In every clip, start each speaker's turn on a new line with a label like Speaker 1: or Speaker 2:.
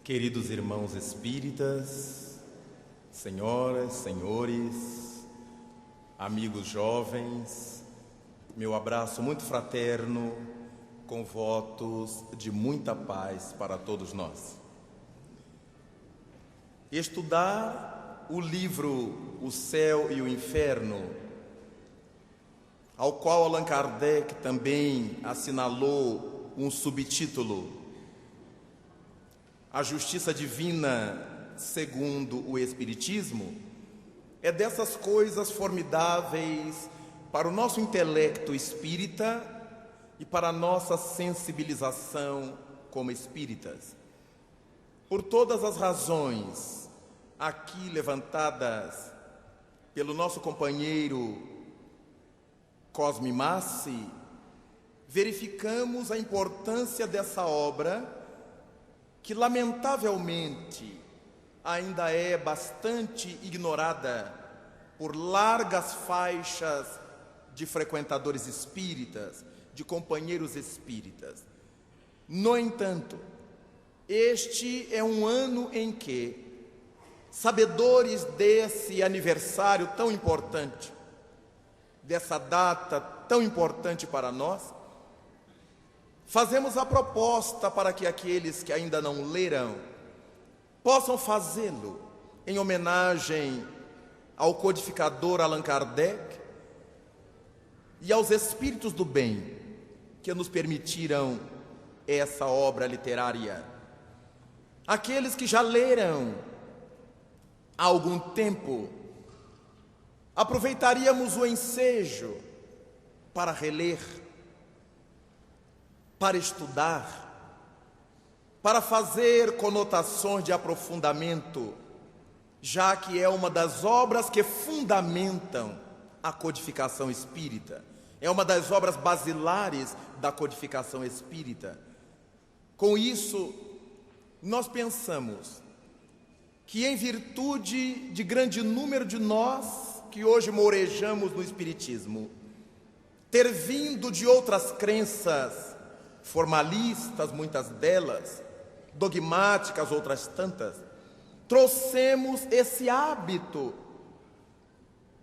Speaker 1: Queridos irmãos espíritas, senhoras, senhores, amigos jovens, meu abraço muito fraterno, com votos de muita paz para todos nós. Estudar o livro O Céu e o Inferno, ao qual Allan Kardec também assinalou um subtítulo: A Justiça Divina segundo o Espiritismo, é dessas coisas formidáveis para o nosso intelecto espírita e para a nossa sensibilização como espíritas. Por todas as razões aqui levantadas pelo nosso companheiro Cosme Massi, verificamos a importância dessa obra, que lamentavelmente ainda é bastante ignorada por largas faixas de frequentadores espíritas, de companheiros espíritas. No entanto, este é um ano em que, sabedores desse aniversário tão importante, dessa data tão importante para nós, fazemos a proposta para que aqueles que ainda não leram possam fazê-lo em homenagem ao codificador Allan Kardec e aos espíritos do bem que nos permitiram essa obra literária. Aqueles que já leram há algum tempo, aproveitaríamos o ensejo para reler, para estudar, para fazer conotações de aprofundamento, já que é uma das obras que fundamentam a codificação espírita, é uma das obras basilares da codificação espírita. Com isso, nós pensamos que, em virtude de grande número de nós que hoje mourejamos no espiritismo, ter vindo de outras crenças formalistas, muitas delas, dogmáticas, outras tantas, trouxemos esse hábito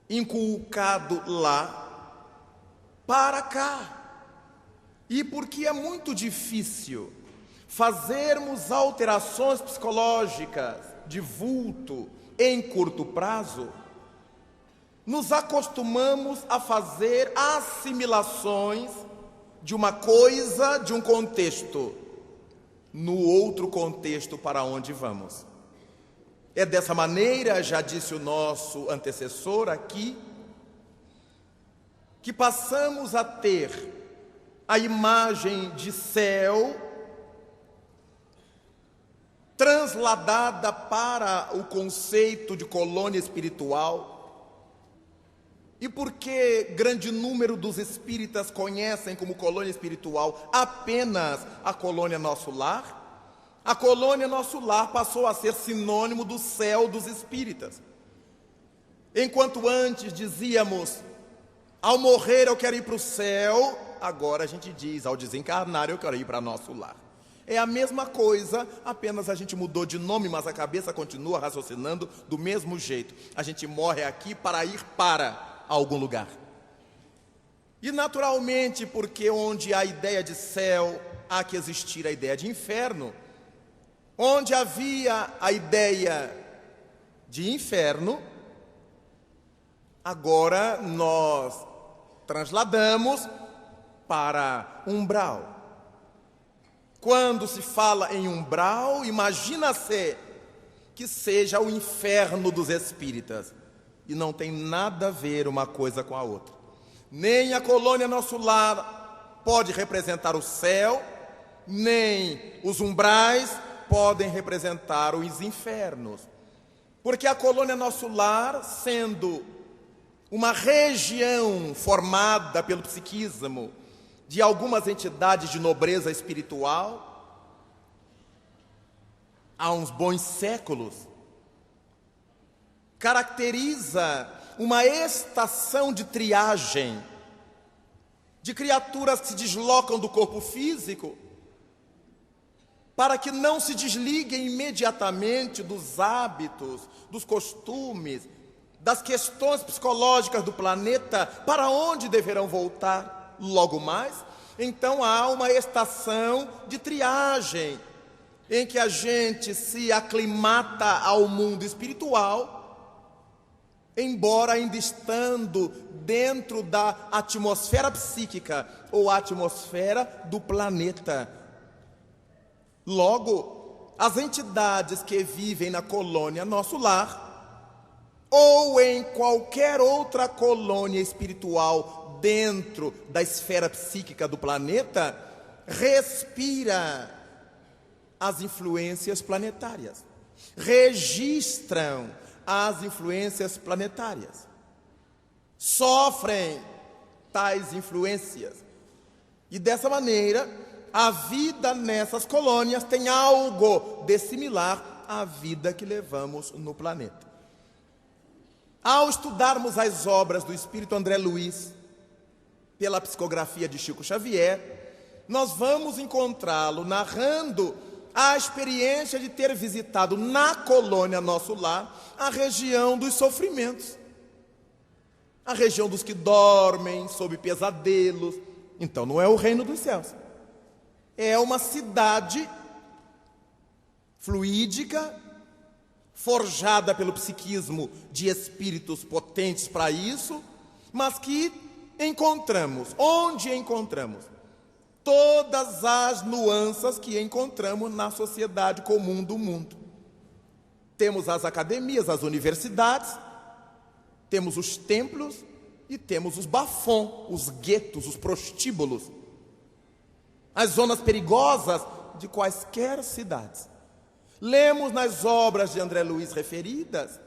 Speaker 1: inculcado lá para cá. E porque é muito difícil fazermos alterações psicológicas de vulto em curto prazo, nos acostumamos a fazer assimilações de uma coisa, de um contexto, no outro contexto para onde vamos. É dessa maneira, já disse o nosso antecessor aqui, que passamos a ter a imagem de céu transladada para o conceito de colônia espiritual. E porque grande número dos espíritas conhecem como colônia espiritual apenas a colônia Nosso Lar, a colônia Nosso Lar passou a ser sinônimo do céu dos espíritas. Enquanto antes dizíamos, ao morrer eu quero ir para o céu, agora a gente diz, ao desencarnar eu quero ir para Nosso Lar. É a mesma coisa, apenas a gente mudou de nome, mas a cabeça continua raciocinando do mesmo jeito. A gente morre aqui para ir para algum lugar. E naturalmente, porque onde há ideia de céu, há que existir a ideia de inferno. Onde havia a ideia de inferno, agora nós transladamos para umbral. Quando se fala em umbral, imagina-se que seja o inferno dos espíritas. E não tem nada a ver uma coisa com a outra. Nem a colônia Nosso Lar pode representar o céu, nem os umbrais podem representar os infernos. Porque a colônia Nosso Lar, sendo uma região formada pelo psiquismo de algumas entidades de nobreza espiritual, há uns bons séculos, caracteriza uma estação de triagem de criaturas que se deslocam do corpo físico para que não se desliguem imediatamente dos hábitos, dos costumes, das questões psicológicas do planeta, para onde deverão voltar logo mais. Então há uma estação de triagem, em que a gente se aclimata ao mundo espiritual, embora ainda estando dentro da atmosfera psíquica ou atmosfera do planeta. Logo, as entidades que vivem na colônia Nosso Lar, ou em qualquer outra colônia espiritual dentro da esfera psíquica do planeta, respira as influências planetárias, registram as influências planetárias, sofrem tais influências, e dessa maneira a vida nessas colônias tem algo de similar à vida que levamos no planeta. Ao estudarmos as obras do espírito André Luiz, pela psicografia de Chico Xavier, nós vamos encontrá-lo narrando a experiência de ter visitado na colônia Nosso Lar a região dos sofrimentos, a região dos que dormem sob pesadelos. Então não é o reino dos céus, é uma cidade fluídica, forjada pelo psiquismo de espíritos potentes para isso, mas que encontramos, onde encontramos todas as nuances que encontramos na sociedade comum do mundo. Temos as academias, as universidades, temos os templos e temos os bafões, os guetos, os prostíbulos, as zonas perigosas de quaisquer cidades. Lemos nas obras de André Luiz referidas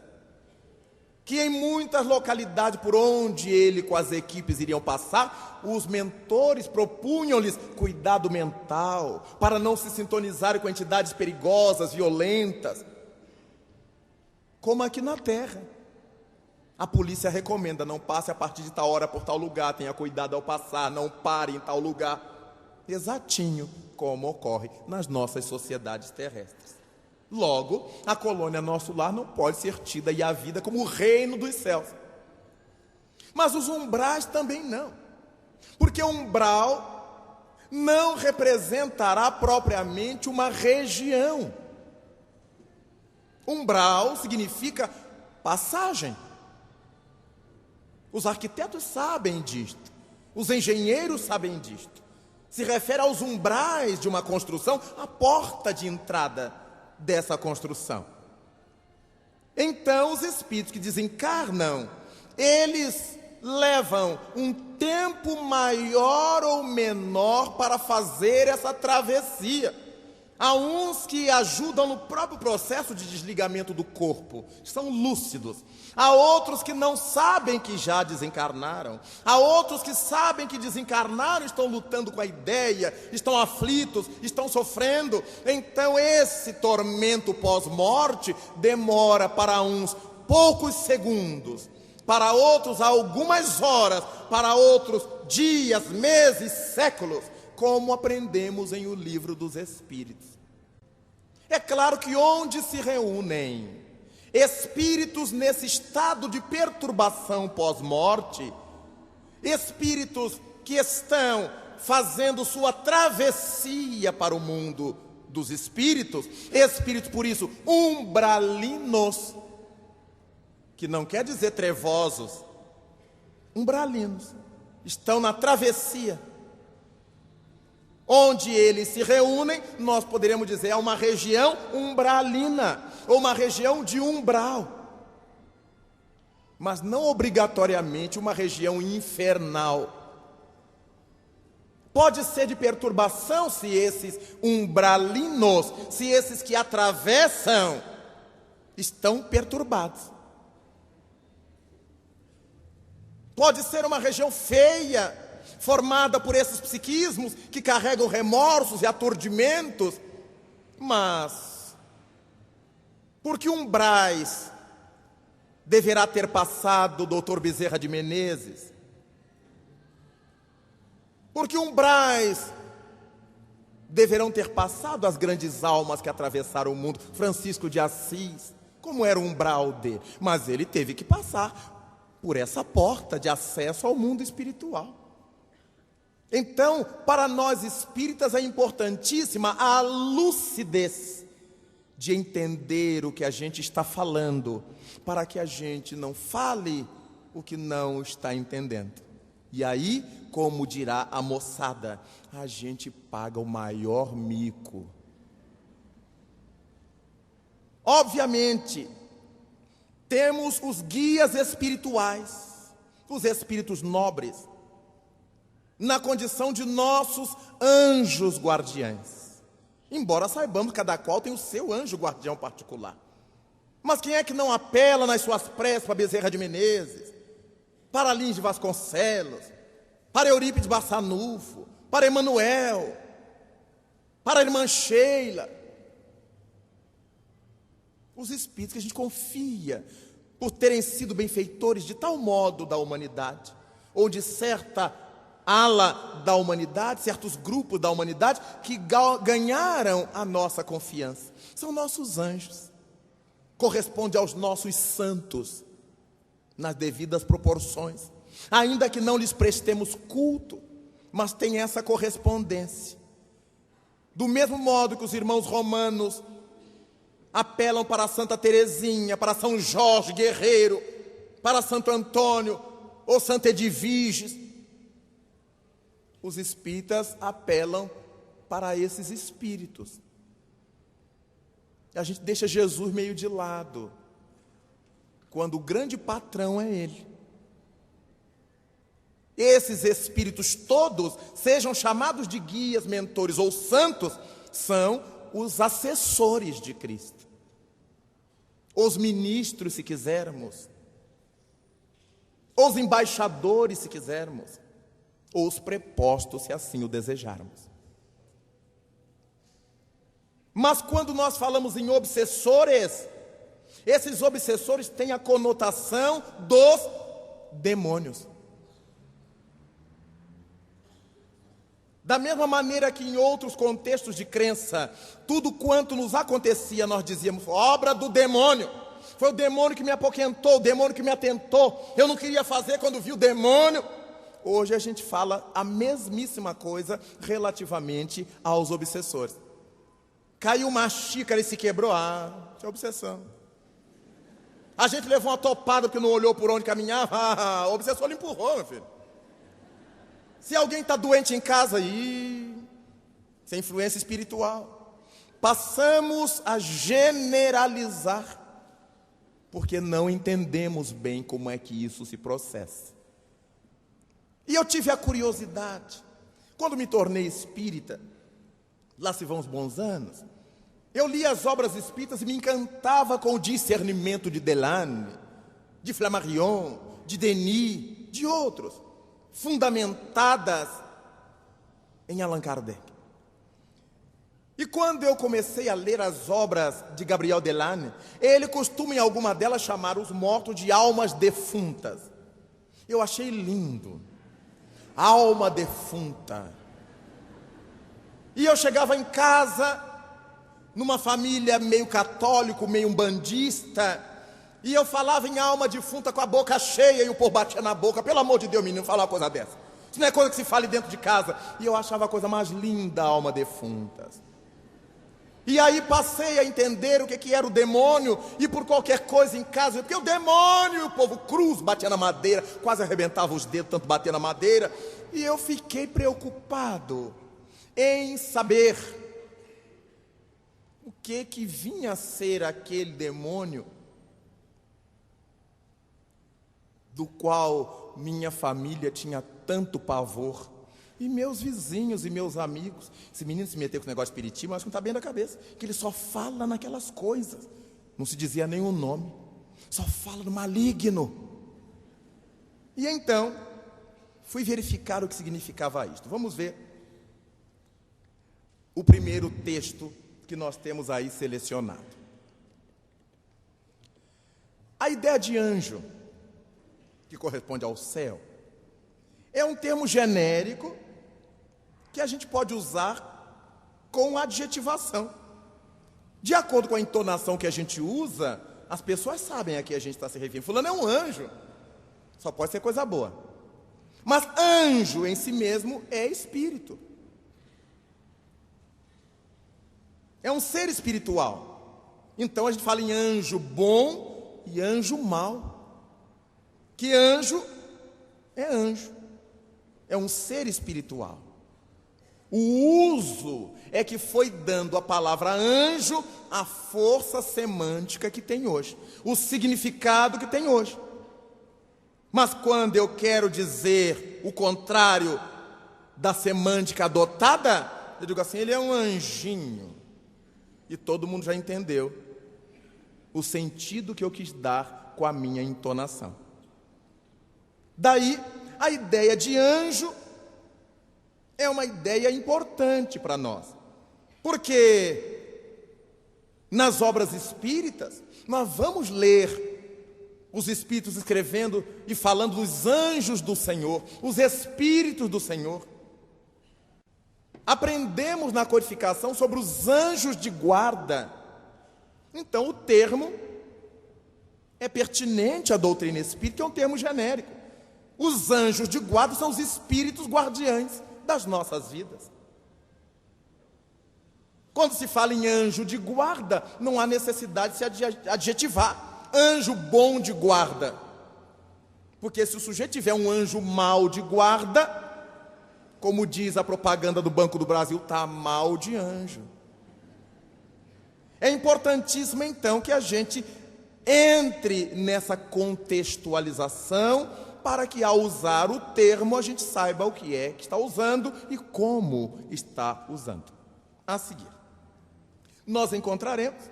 Speaker 1: que em muitas localidades por onde ele com as equipes iriam passar, os mentores propunham-lhes cuidado mental, para não se sintonizarem com entidades perigosas, violentas. Como aqui na Terra, a polícia recomenda: não passe a partir de tal hora por tal lugar, tenha cuidado ao passar, não pare em tal lugar. Exatinho como ocorre nas nossas sociedades terrestres. Logo, a colônia Nosso Lar não pode ser tida e a vida como o reino dos céus. Mas os umbrais também não, porque umbral não representará propriamente uma região. Umbral significa passagem. Os arquitetos sabem disto, os engenheiros sabem disto. Se refere aos umbrais de uma construção, a porta de entrada dessa construção. Então, os espíritos que desencarnam, eles levam um tempo maior ou menor para fazer essa travessia. Há uns que ajudam no próprio processo de desligamento do corpo, são lúcidos. Há outros que não sabem que já desencarnaram. Há outros que sabem que desencarnaram, estão lutando com a ideia, estão aflitos, estão sofrendo. Então esse tormento pós-morte demora para uns poucos segundos, para outros algumas horas, para outros dias, meses, séculos, como aprendemos em O Livro dos Espíritos. É claro que onde se reúnem espíritos nesse estado de perturbação pós-morte, espíritos que estão fazendo sua travessia para o mundo dos espíritos, espíritos por isso umbralinos, que não quer dizer trevosos, umbralinos, estão na travessia. Onde eles se reúnem, nós poderíamos dizer, é uma região umbralina, ou uma região de umbral. Mas não obrigatoriamente uma região infernal. Pode ser de perturbação se esses umbralinos, se esses que atravessam, estão perturbados. Pode ser uma região feia, formada por esses psiquismos que carregam remorsos e aturdimentos, mas por que umbrais deverá ter passado o Dr. Bezerra de Menezes? Por que umbrais deverão ter passado as grandes almas que atravessaram o mundo. Francisco de Assis, como era o umbral dele? Mas ele teve que passar por essa porta de acesso ao mundo espiritual. Então, para nós espíritas é importantíssima a lucidez de entender o que a gente está falando, para que a gente não fale o que não está entendendo. E aí, como dirá a moçada, a gente paga o maior mico. Obviamente, temos os guias espirituais, os espíritos nobres, na condição de nossos anjos guardiães. Embora saibamos que cada qual tem o seu anjo guardião particular. Mas quem é que não apela nas suas preces para Bezerra de Menezes, para Lins de Vasconcelos, para Eurípides Barçanufo, para Emanuel, para a irmã Sheila? Os espíritos que a gente confia por terem sido benfeitores de tal modo da humanidade, ou de certa ala da humanidade, certos grupos da humanidade que ganharam a nossa confiança. São nossos anjos. Corresponde aos nossos santos, nas devidas proporções. Ainda que não lhes prestemos culto, mas tem essa correspondência. Do mesmo modo que os irmãos romanos apelam para Santa Teresinha, para São Jorge Guerreiro, para Santo Antônio ou Santa Edviges, os espíritas apelam para esses espíritos. A gente deixa Jesus meio de lado, quando o grande patrão é Ele. Esses espíritos todos, sejam chamados de guias, mentores ou santos, são os assessores de Cristo. Os ministros, se quisermos, os embaixadores, se quisermos, ou os prepostos, se assim o desejarmos. Mas quando nós falamos em obsessores, esses obsessores têm a conotação dos demônios. Da mesma maneira que em outros contextos de crença, tudo quanto nos acontecia, nós dizíamos, obra do demônio. Foi o demônio que me apoquentou, o demônio que me atentou. Eu não queria fazer quando vi o demônio. Hoje a gente fala a mesmíssima coisa relativamente aos obsessores. Caiu uma xícara e se quebrou. Isso é obsessão. A gente levou uma topada porque não olhou por onde caminhava. O obsessor lhe empurrou, meu filho. Se alguém está doente em casa, isso é influência espiritual. Passamos a generalizar, porque não entendemos bem como é que isso se processa. E eu tive a curiosidade, quando me tornei espírita, lá se vão os bons anos, eu li as obras espíritas e me encantava com o discernimento de Delane, de Flammarion, de Denis, de outros, fundamentadas em Allan Kardec. E quando eu comecei a ler as obras de Gabriel Delane, ele costuma em alguma delas chamar os mortos de almas defuntas. Eu achei lindo. Alma defunta. E eu chegava em casa, numa família meio católico, meio umbandista, e eu falava em alma defunta com a boca cheia, e o povo batia na boca. Pelo amor de Deus, menino, falar uma coisa dessa. Isso não é coisa que se fale dentro de casa. E eu achava a coisa mais linda, a alma defunta. E aí passei a entender o que era o demônio, e por qualquer coisa em casa, porque o demônio, e o povo cruz, batia na madeira, quase arrebentava os dedos, tanto bater na madeira, e eu fiquei preocupado em saber o que vinha a ser aquele demônio, do qual minha família tinha tanto pavor. E meus vizinhos e meus amigos. Esse menino se meteu com esse negócio de espiritismo, acho que não está bem da cabeça, que ele só fala naquelas coisas. Não se dizia nenhum nome. Só fala no maligno. E então, fui verificar o que significava isto. Vamos ver o primeiro texto que nós temos aí selecionado. A ideia de anjo, que corresponde ao céu, é um termo genérico que a gente pode usar com adjetivação. De acordo com a entonação que a gente usa, as pessoas sabem a que a gente está se referindo. Fulano é um anjo, só pode ser coisa boa. Mas anjo em si mesmo é espírito. É um ser espiritual. Então a gente fala em anjo bom e anjo mau. Que anjo é anjo. É um ser espiritual. O uso é que foi dando à palavra anjo a força semântica que tem hoje, o significado que tem hoje. Mas quando eu quero dizer o contrário da semântica adotada, eu digo assim, ele é um anjinho. E todo mundo já entendeu o sentido que eu quis dar com a minha entonação. Daí, a ideia de anjo é uma ideia importante para nós, porque nas obras espíritas, nós vamos ler os espíritos escrevendo e falando dos anjos do Senhor, os espíritos do Senhor. Aprendemos na codificação sobre os anjos de guarda. Então o termo é pertinente à doutrina espírita, que é um termo genérico. Os anjos de guarda são os espíritos guardiães das nossas vidas. Quando se fala em anjo de guarda, não há necessidade de se adjetivar. Anjo bom de guarda. Porque se o sujeito tiver um anjo mau de guarda, como diz a propaganda do Banco do Brasil, está mal de anjo. É importantíssimo então que a gente entre nessa contextualização, para que ao usar o termo a gente saiba o que é que está usando e como está usando. A seguir, nós encontraremos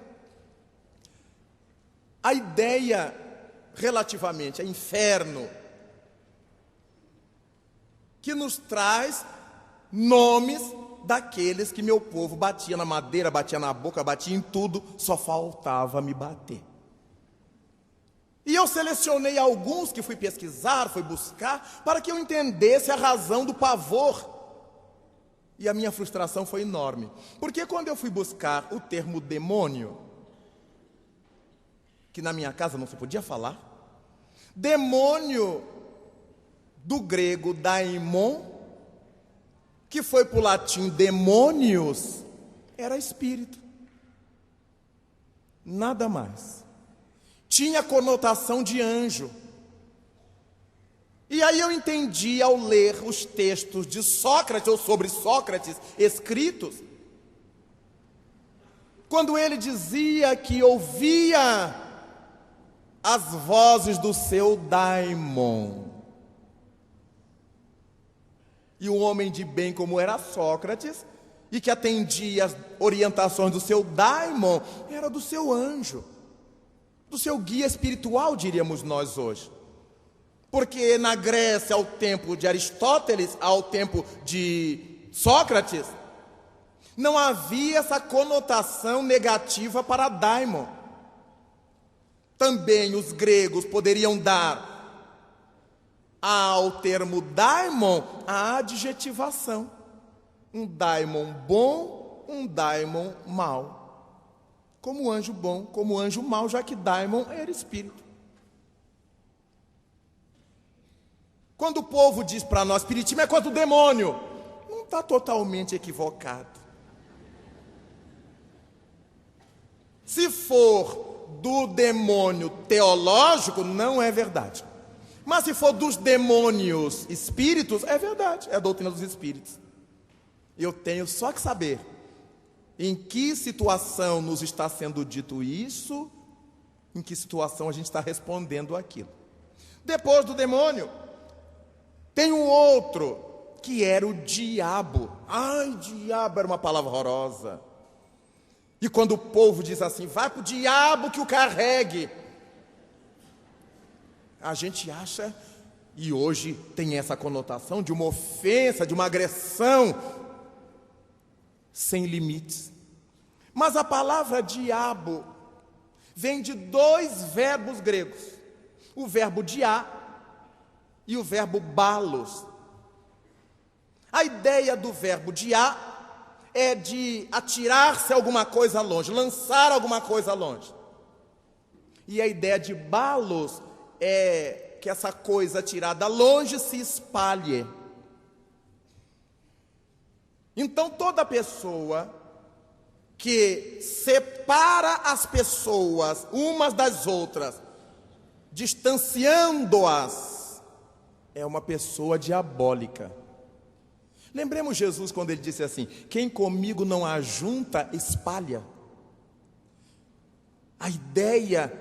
Speaker 1: a ideia relativamente a inferno, que nos traz nomes daqueles que meu povo batia na madeira, batia na boca, batia em tudo, só faltava me bater. E eu selecionei alguns que fui pesquisar, fui buscar, para que eu entendesse a razão do pavor. E a minha frustração foi enorme. Porque quando eu fui buscar o termo demônio, que na minha casa não se podia falar, demônio do grego daimon, que foi para o latim demônios, era espírito. Nada mais. Tinha conotação de anjo. E aí eu entendi ao ler os textos de Sócrates, ou sobre Sócrates, escritos, quando ele dizia que ouvia as vozes do seu daimon. E um homem de bem como era Sócrates, e que atendia as orientações do seu daimon, era do seu anjo, do seu guia espiritual, diríamos nós hoje. Porque na Grécia, ao tempo de Aristóteles, ao tempo de Sócrates, não havia essa conotação negativa para daimon. Também os gregos poderiam dar ao termo daimon a adjetivação. Um daimon bom, um daimon mau. Como anjo bom, como anjo mau, já que daimon era espírito. Quando o povo diz para nós, espiritismo é quanto demônio, não está totalmente equivocado. Se for do demônio teológico, não é verdade. Mas se for dos demônios espíritos, é verdade, é a doutrina dos espíritos. Eu tenho só que saber em que situação nos está sendo dito isso, em que situação a gente está respondendo aquilo. Depois do demônio, tem um outro, que era o diabo. Ai, diabo era uma palavra horrorosa. E quando o povo diz assim, vai para o diabo que o carregue, a gente acha, e hoje tem essa conotação de uma ofensa, de uma agressão sem limites. Mas a palavra diabo vem de dois verbos gregos, o verbo dia e o verbo balos. A ideia do verbo dia é de atirar-se alguma coisa longe, lançar alguma coisa longe. E a ideia de balos é que essa coisa tirada longe se espalhe. Então toda pessoa que separa as pessoas umas das outras, distanciando-as, é uma pessoa diabólica. Lembremos Jesus quando ele disse assim: quem comigo não ajunta, espalha. A ideia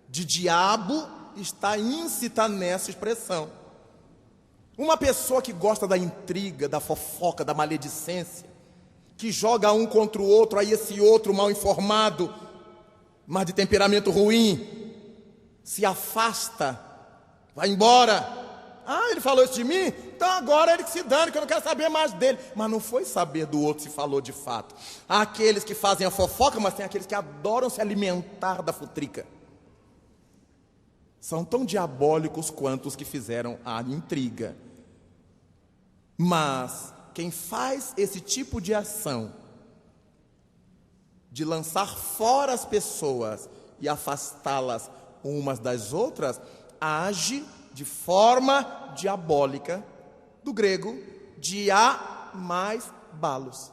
Speaker 1: de diabo está íncita nessa expressão. Uma pessoa que gosta da intriga, da fofoca, da maledicência, que joga um contra o outro, aí esse outro mal informado, mas de temperamento ruim, se afasta, vai embora. Ah, ele falou isso de mim? Então agora ele que se dane, que eu não quero saber mais dele. Mas não foi saber do outro se falou de fato. Há aqueles que fazem a fofoca, mas tem aqueles que adoram se alimentar da futrica. São tão diabólicos quanto os que fizeram a intriga. Mas quem faz esse tipo de ação, de lançar fora as pessoas e afastá-las umas das outras, age de forma diabólica, do grego, dia mais balos.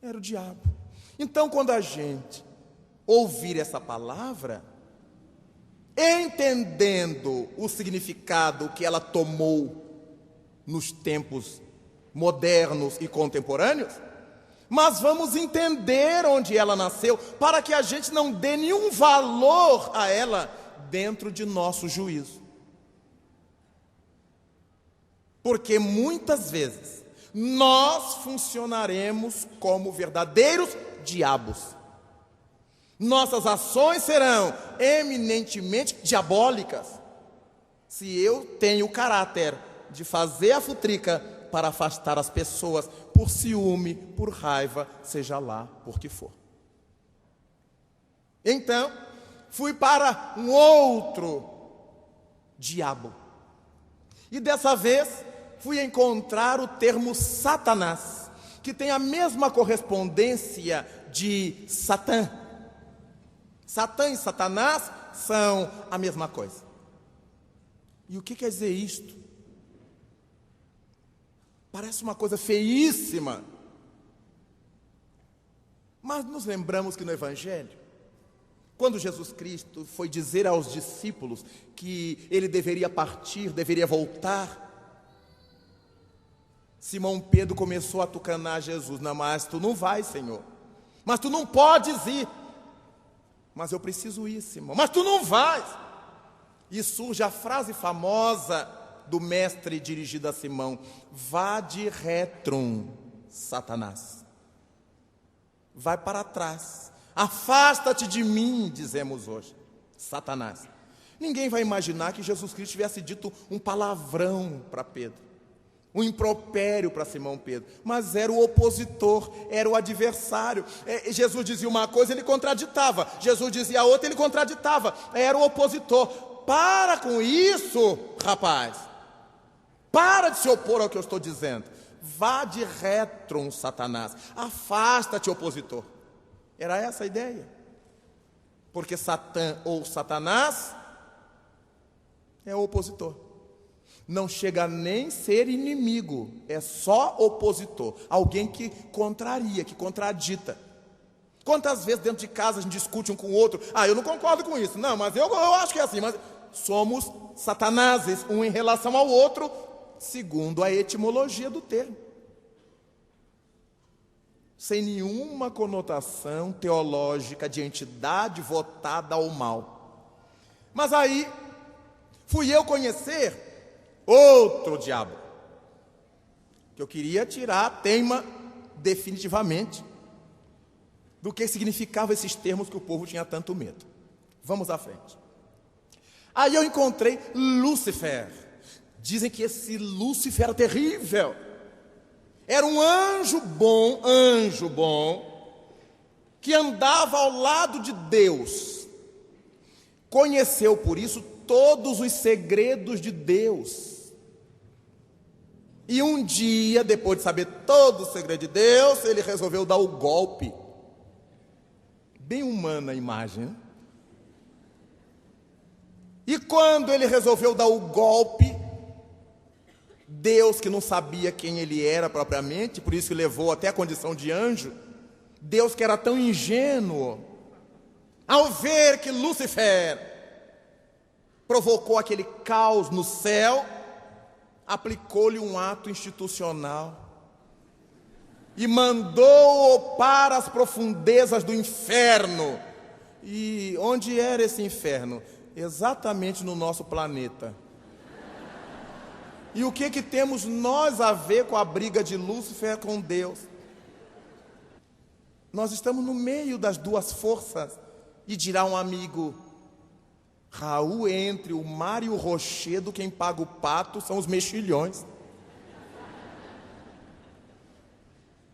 Speaker 1: Era o diabo. Então, quando a gente ouvir essa palavra, entendendo o significado que ela tomou nos tempos modernos e contemporâneos, mas vamos entender onde ela nasceu, para que a gente não dê nenhum valor a ela dentro de nosso juízo. Porque muitas vezes nós funcionaremos como verdadeiros diabos. Nossas ações serão eminentemente diabólicas, se eu tenho o caráter de fazer a futrica para afastar as pessoas por ciúme, por raiva, seja lá por que for. Então, fui para um outro diabo. E dessa vez, fui encontrar o termo Satanás, que tem a mesma correspondência de Satã. Satã e Satanás são a mesma coisa. E o que quer dizer isto? Parece uma coisa feíssima. Mas nos lembramos que no Evangelho, quando Jesus Cristo foi dizer aos discípulos que ele deveria partir, deveria voltar, Simão Pedro começou a tucanar Jesus: não, mas tu não vais, Senhor, mas tu não podes ir. Mas eu preciso ir, Simão, mas tu não vais. E surge a frase famosa do mestre dirigida a Simão: vade retrum, Satanás. Vai para trás, afasta-te de mim, dizemos hoje, Satanás. Ninguém vai imaginar que Jesus Cristo tivesse dito um palavrão para Pedro, um impropério para Simão Pedro, mas era o opositor, era o adversário. Jesus dizia uma coisa, ele contraditava. Jesus dizia outra, ele contraditava. Era o opositor. Para com isso, rapaz. Para de se opor ao que eu estou dizendo. Vá de retrum, Satanás. Afasta-te, opositor. Era essa a ideia. Porque Satã ou Satanás é o opositor. Não chega nem a ser inimigo, é só opositor. Alguém que contraria, que contradita. Quantas vezes dentro de casa a gente discute um com o outro? Ah, eu não concordo com isso. Não, mas eu acho que é assim. Mas somos satanases, um em relação ao outro, segundo a etimologia do termo. Sem nenhuma conotação teológica de entidade votada ao mal. Mas aí, fui eu conhecer outro diabo, que eu queria tirar a teima definitivamente do que significavam esses termos que o povo tinha tanto medo. Vamos à frente. Aí eu encontrei Lúcifer. Dizem que esse Lúcifer era terrível. Era um anjo bom, que andava ao lado de Deus. Conheceu por isso todos os segredos de Deus. E um dia, depois de saber todo o segredo de Deus, ele resolveu dar o golpe. Bem humana a imagem, né? E quando ele resolveu dar o golpe, Deus, que não sabia quem ele era propriamente, por isso que levou até a condição de anjo, Deus que era tão ingênuo, ao ver que Lúcifer provocou aquele caos no céu, aplicou-lhe um ato institucional e mandou-o para as profundezas do inferno. E onde era esse inferno? Exatamente no nosso planeta. E o que temos nós a ver com a briga de Lúcifer com Deus? Nós estamos no meio das duas forças. E dirá um amigo: Raul, entre o mar e o rochedo, quem paga o pato são os mexilhões.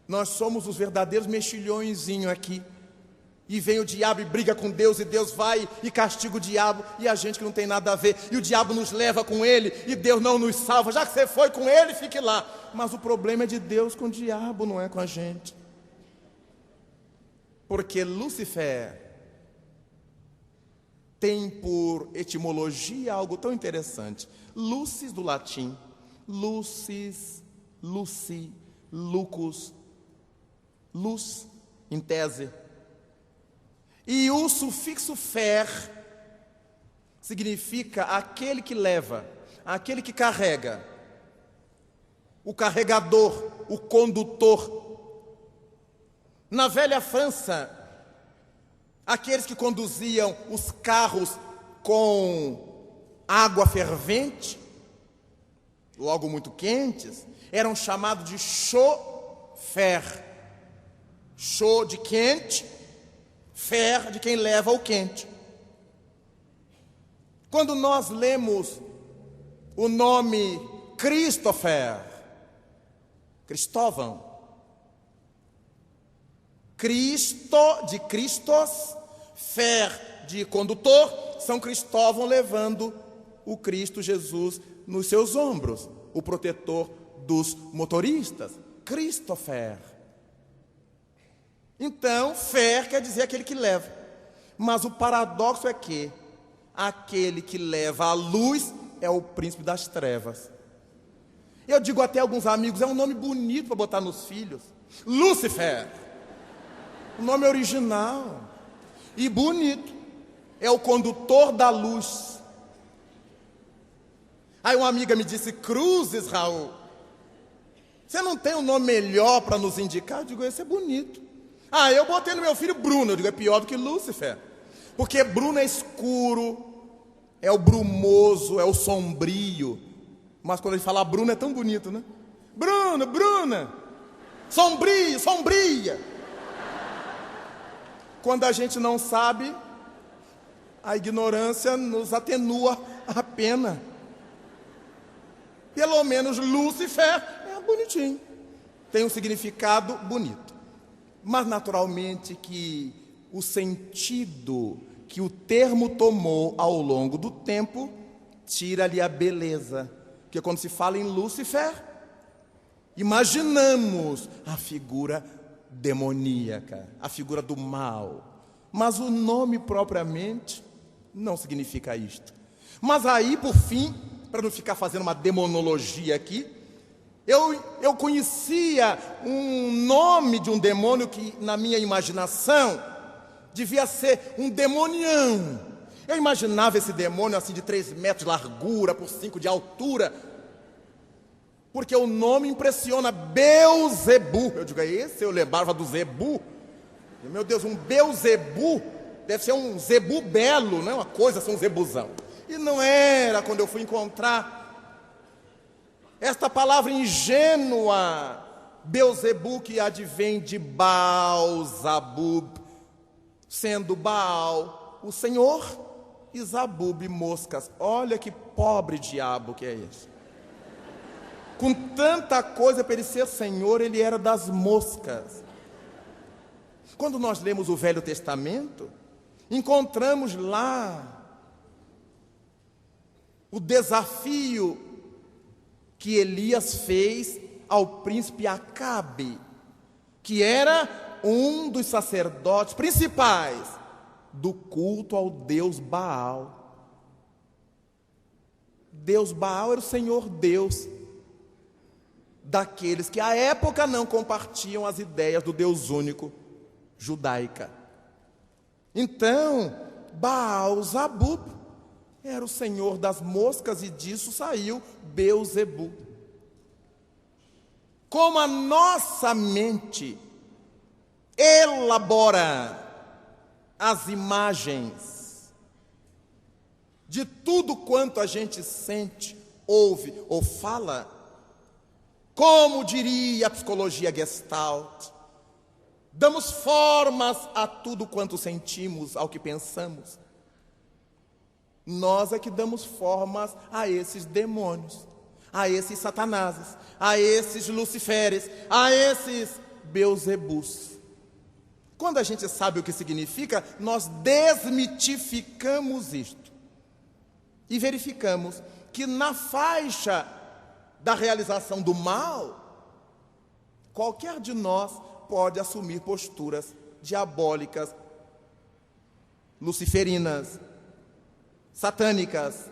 Speaker 1: Nós somos os verdadeiros mexilhõezinhos aqui. E vem o diabo e briga com Deus, e Deus vai e castiga o diabo, e a gente que não tem nada a ver, e o diabo nos leva com ele, e Deus não nos salva. Já que você foi com ele, fique lá. Mas o problema é de Deus com o diabo, não é com a gente. Porque Lúcifer tem por etimologia algo tão interessante. Lucis do latim, lucis, luci, lucus, luz, em tese. E o sufixo fer significa aquele que leva, aquele que carrega, o carregador, o condutor. Na velha França, aqueles que conduziam os carros com água fervente, logo muito quentes, eram chamados de chauffeur. Chau de quente, fer de quem leva o quente. Quando nós lemos o nome Christopher, Cristóvão, Cristo de Christos, fer de condutor, São Cristóvão levando o Cristo Jesus nos seus ombros, o protetor dos motoristas, Christopher. Então, fer quer dizer aquele que leva. Mas o paradoxo é que aquele que leva a luz é o príncipe das trevas. Eu digo até a alguns amigos, é um nome bonito para botar nos filhos. Lúcifer. O nome original. E bonito. É o condutor da luz. Aí uma amiga me disse, Cruzes, Raul, você não tem um nome melhor para nos indicar? Eu digo, esse é bonito. Ah, eu botei no meu filho Bruno. Eu digo, é pior do que Lúcifer. Porque Bruno é escuro, é o brumoso, é o sombrio. Mas quando ele fala Bruno é tão bonito, né? Bruno, Bruna, sombrio, sombria. Quando a gente não sabe, a ignorância nos atenua a pena. Pelo menos Lúcifer é bonitinho. Tem um significado bonito. Mas naturalmente que o sentido que o termo tomou ao longo do tempo tira-lhe a beleza. Porque quando se fala em Lúcifer, imaginamos a figura demoníaca, a figura do mal. Mas o nome propriamente não significa isto. Mas aí, por fim, para não ficar fazendo uma demonologia aqui, eu conhecia um nome de um demônio que, na minha imaginação, devia ser um demonião. Eu imaginava esse demônio assim de 3 metros de largura, por 5 de altura, porque o nome impressiona, Beuzebu. Eu digo, é esse? Eu lembrava do Zebu. Meu Deus, um Beuzebu deve ser um zebu belo, não é uma coisa assim, um zebuzão. E não era. Quando eu fui encontrar esta palavra ingênua, Beuzebu, que advém de Baal, Zabub, sendo Baal o Senhor e Zabub moscas. Olha que pobre diabo que é esse. Com tanta coisa para ele ser Senhor, ele era das moscas. Quando nós lemos o Velho Testamento, encontramos lá o desafio que Elias fez ao príncipe Acabe, que era um dos sacerdotes principais do culto ao Deus Baal. Deus Baal era o Senhor Deus daqueles que à época não compartilham as ideias do Deus único judaica. Então, Baal-Zabub era o senhor das moscas, e disso saiu Beuzebu. Como a nossa mente elabora as imagens de tudo quanto a gente sente, ouve ou fala, como diria a psicologia Gestalt, damos formas a tudo quanto sentimos, ao que pensamos. Nós é que damos formas a esses demônios, a esses satanases, a esses luciferes, a esses Beuzebus. Quando a gente sabe o que significa, nós desmitificamos isto e verificamos que na faixa da realização do mal, qualquer de nós pode assumir posturas diabólicas, luciferinas, satânicas,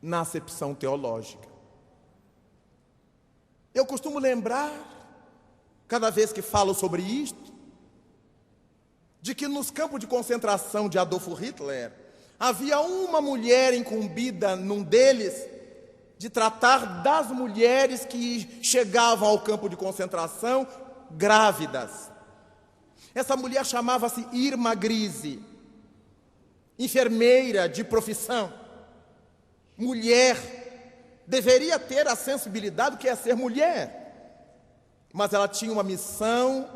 Speaker 1: na acepção teológica. Eu costumo lembrar, cada vez que falo sobre isto, de que nos campos de concentração de Adolf Hitler, havia uma mulher incumbida num deles de tratar das mulheres que chegavam ao campo de concentração grávidas. Essa mulher chamava-se Irma Grise, enfermeira de profissão, mulher, deveria ter a sensibilidade do que é ser mulher, mas ela tinha uma missão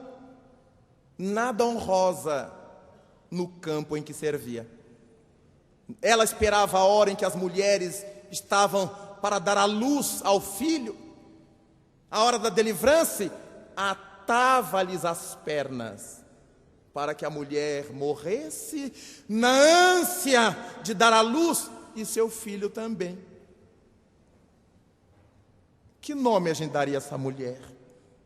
Speaker 1: nada honrosa no campo em que servia. Ela esperava a hora em que as mulheres estavam para dar à luz ao filho, a hora da delivrance, atava-lhes as pernas, para que a mulher morresse na ânsia de dar à luz, e seu filho também. Que nome a gente daria a essa mulher?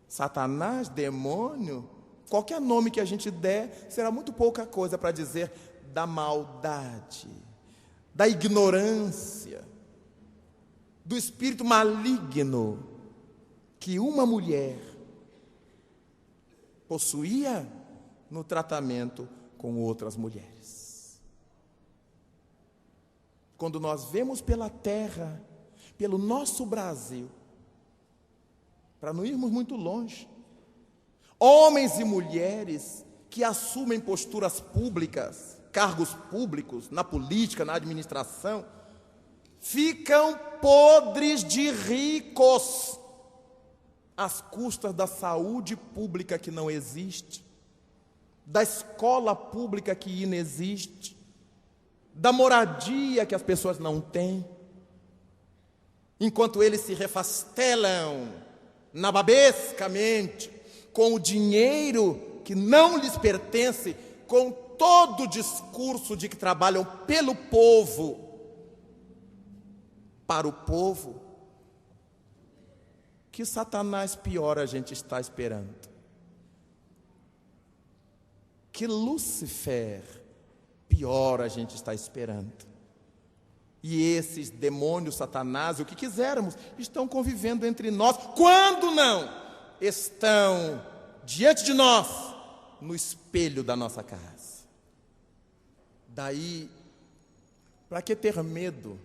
Speaker 1: Satanás? Demônio? Qualquer nome que a gente der será muito pouca coisa para dizer da maldade, da ignorância, do espírito maligno que uma mulher possuía no tratamento com outras mulheres. Quando nós vemos pela terra, pelo nosso Brasil, para não irmos muito longe, homens e mulheres que assumem posturas públicas, cargos públicos, na política, na administração, ficam podres de ricos, às custas da saúde pública que não existe, da escola pública que inexiste, da moradia que as pessoas não têm, enquanto eles se refastelam nababescamente com o dinheiro que não lhes pertence, com todo o discurso de que trabalham pelo povo, para o povo. Que Satanás pior a gente está esperando? Que Lúcifer pior a gente está esperando? E esses demônios, Satanás, o que quisermos, estão convivendo entre nós. Quando não, estão diante de nós, no espelho da nossa casa. Daí, para que ter medo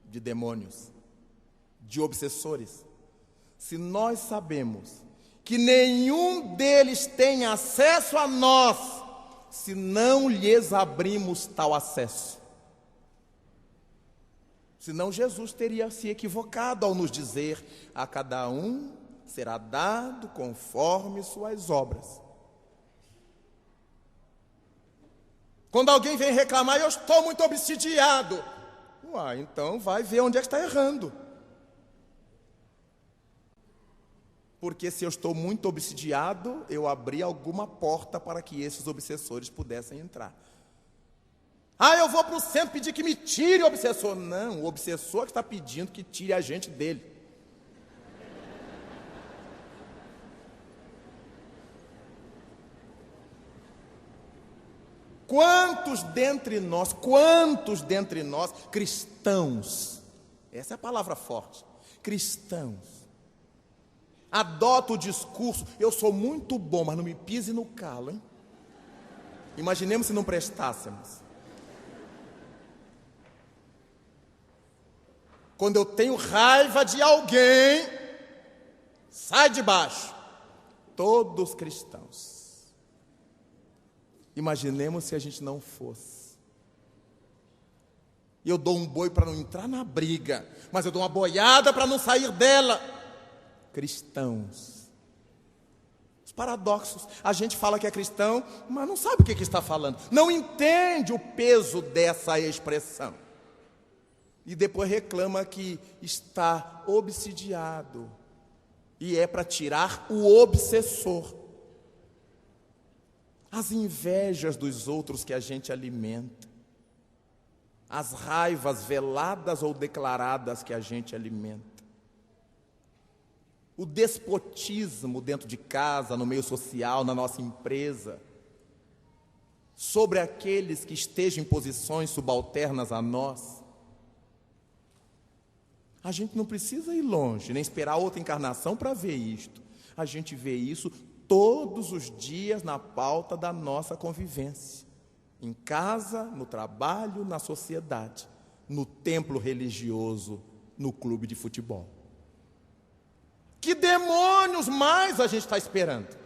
Speaker 1: de demônios, de obsessores, se nós sabemos que nenhum deles tem acesso a nós, se não lhes abrimos tal acesso? Senão Jesus teria se equivocado ao nos dizer: a cada um será dado conforme suas obras. Quando alguém vem reclamar: eu estou muito obsidiado. Então vai ver onde é que está errando. Porque se eu estou muito obsidiado, eu abri alguma porta para que esses obsessores pudessem entrar. Eu vou para o centro pedir que me tire o obsessor. Não, o obsessor que está pedindo que tire a gente dele. quantos dentre nós, cristãos, essa é a palavra forte, cristãos, adota o discurso, eu sou muito bom, mas não me pise no calo, hein? Imaginemos se não prestássemos. Quando eu tenho raiva de alguém, sai de baixo. Todos cristãos. Imaginemos se a gente não fosse. Eu dou um boi para não entrar na briga, mas eu dou uma boiada para não sair dela. Cristãos. Os paradoxos. A gente fala que é cristão, mas não sabe o que está falando. Não entende o peso dessa expressão. E depois reclama que está obsidiado. E é para tirar o obsessor. As invejas dos outros que a gente alimenta. As raivas veladas ou declaradas que a gente alimenta. O despotismo dentro de casa, no meio social, na nossa empresa. Sobre aqueles que estejam em posições subalternas a nós. A gente não precisa ir longe, nem esperar outra encarnação para ver isto. A gente vê isso todos os dias na pauta da nossa convivência. Em casa, no trabalho, na sociedade, no templo religioso, no clube de futebol. Que demônios mais a gente está esperando?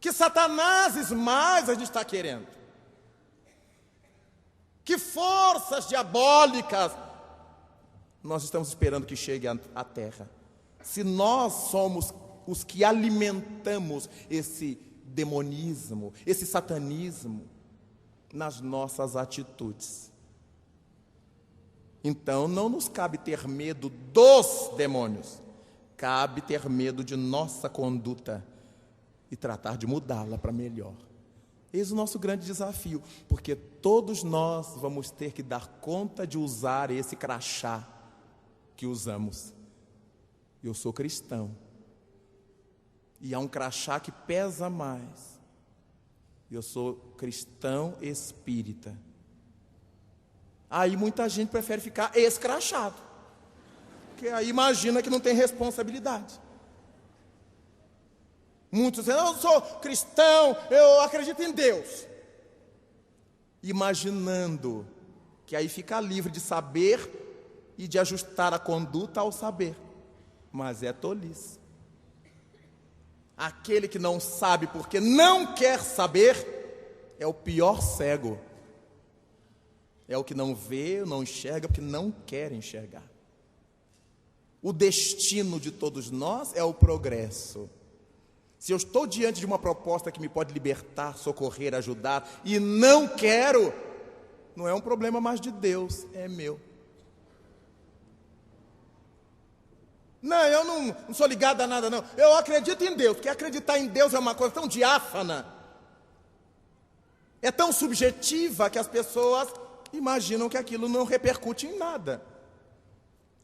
Speaker 1: Que satanases mais a gente está querendo? Que forças diabólicas nós estamos esperando que chegue à terra? Se nós somos os que alimentamos esse demonismo, esse satanismo nas nossas atitudes. Então não nos cabe ter medo dos demônios, cabe ter medo de nossa conduta e tratar de mudá-la para melhor. Eis o nosso grande desafio, porque todos nós vamos ter que dar conta de usar esse crachá que usamos. Eu sou cristão. E há um crachá que pesa mais. Eu sou cristão espírita. Aí muita gente prefere ficar escrachado. Porque aí imagina que não tem responsabilidade. Muitos dizem, eu sou cristão, eu acredito em Deus. Imaginando que aí fica livre de saber e de ajustar a conduta ao saber. Mas é tolice. Aquele que não sabe porque não quer saber é o pior cego. É o que não vê, não enxerga porque não quer enxergar. O destino de todos nós é o progresso. Se eu estou diante de uma proposta que me pode libertar, socorrer, ajudar e não quero, não é um problema mais de Deus, é meu. Não, eu não sou ligado a nada, não. Eu acredito em Deus, porque acreditar em Deus é uma coisa tão diáfana, é tão subjetiva que as pessoas imaginam que aquilo não repercute em nada.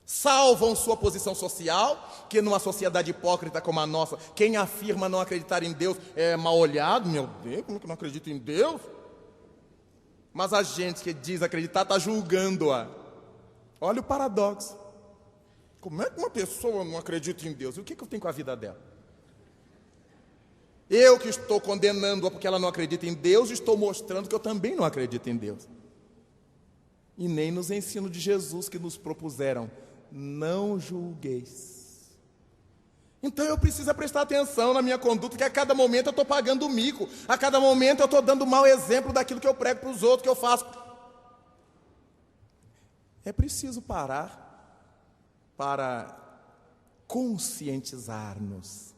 Speaker 1: Salvam sua posição social, que numa sociedade hipócrita como a nossa, quem afirma não acreditar em Deus é mal olhado. Meu Deus, como que não acredito em Deus? Mas a gente que diz acreditar está julgando-a. Olha o paradoxo. Como é que uma pessoa não acredita em Deus? E o que eu tenho com a vida dela? Eu que estou condenando-a porque ela não acredita em Deus, estou mostrando que eu também não acredito em Deus. E nem nos ensinos de Jesus que nos propuseram, não julgueis. Então eu preciso prestar atenção na minha conduta, que a cada momento eu estou pagando o mico, a cada momento eu estou dando mau exemplo daquilo que eu prego para os outros, que eu faço. É preciso parar para conscientizar-nos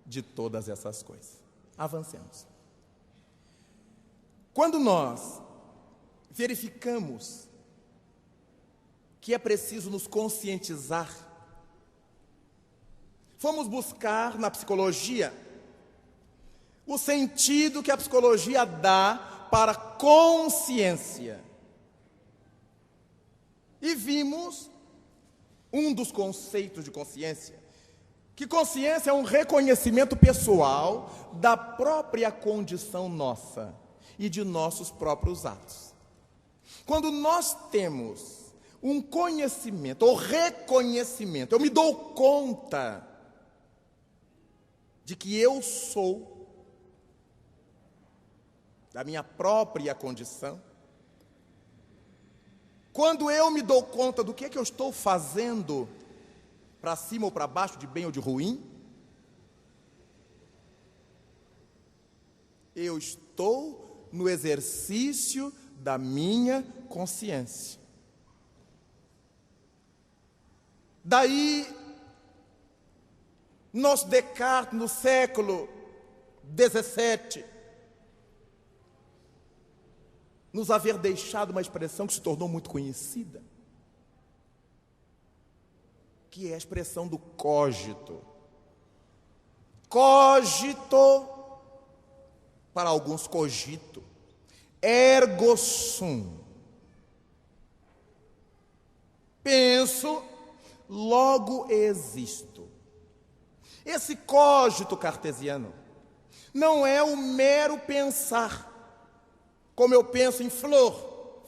Speaker 1: de todas essas coisas. Avancemos. Quando nós verificamos que é preciso nos conscientizar, fomos buscar na psicologia o sentido que a psicologia dá para consciência. E vimos um dos conceitos de consciência Que consciência é um reconhecimento pessoal da própria condição nossa e de nossos próprios atos. Quando nós temos um conhecimento ou reconhecimento, eu me dou conta de que eu sou, da minha própria condição. Quando eu me dou conta do que é que eu estou fazendo, para cima ou para baixo, de bem ou de ruim, eu estou no exercício da minha consciência. Daí, nosso Descartes, no século XVII, nos haver deixado uma expressão que se tornou muito conhecida, que é a expressão do cogito. Cogito, para alguns cogito, ergo sum. Penso, logo existo. Esse cogito cartesiano não é o mero pensar, como eu penso em flor.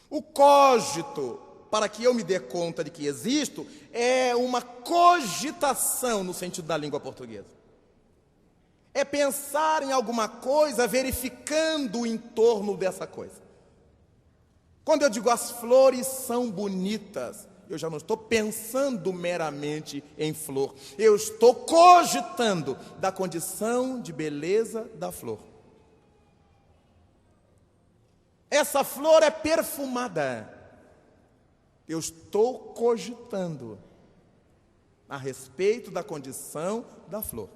Speaker 1: O cogito, para que eu me dê conta de que existo, é uma cogitação no sentido da língua portuguesa. É pensar em alguma coisa, verificando o entorno dessa coisa. Quando eu digo as flores são bonitas, eu já não estou pensando meramente em flor. Eu estou cogitando da condição de beleza da flor. Essa flor é perfumada. Eu estou cogitando a respeito da condição da flor.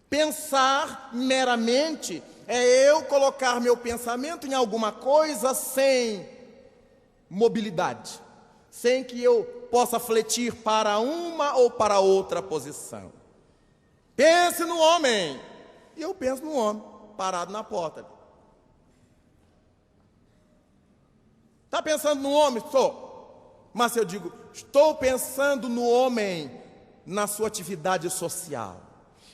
Speaker 1: Pensar meramente é eu colocar meu pensamento em alguma coisa sem mobilidade, sem que eu possa fletir para uma ou para outra posição. Pense no homem. E eu penso no homem, parado na porta. Está pensando no homem? Estou. Mas eu digo, estou pensando no homem na sua atividade social.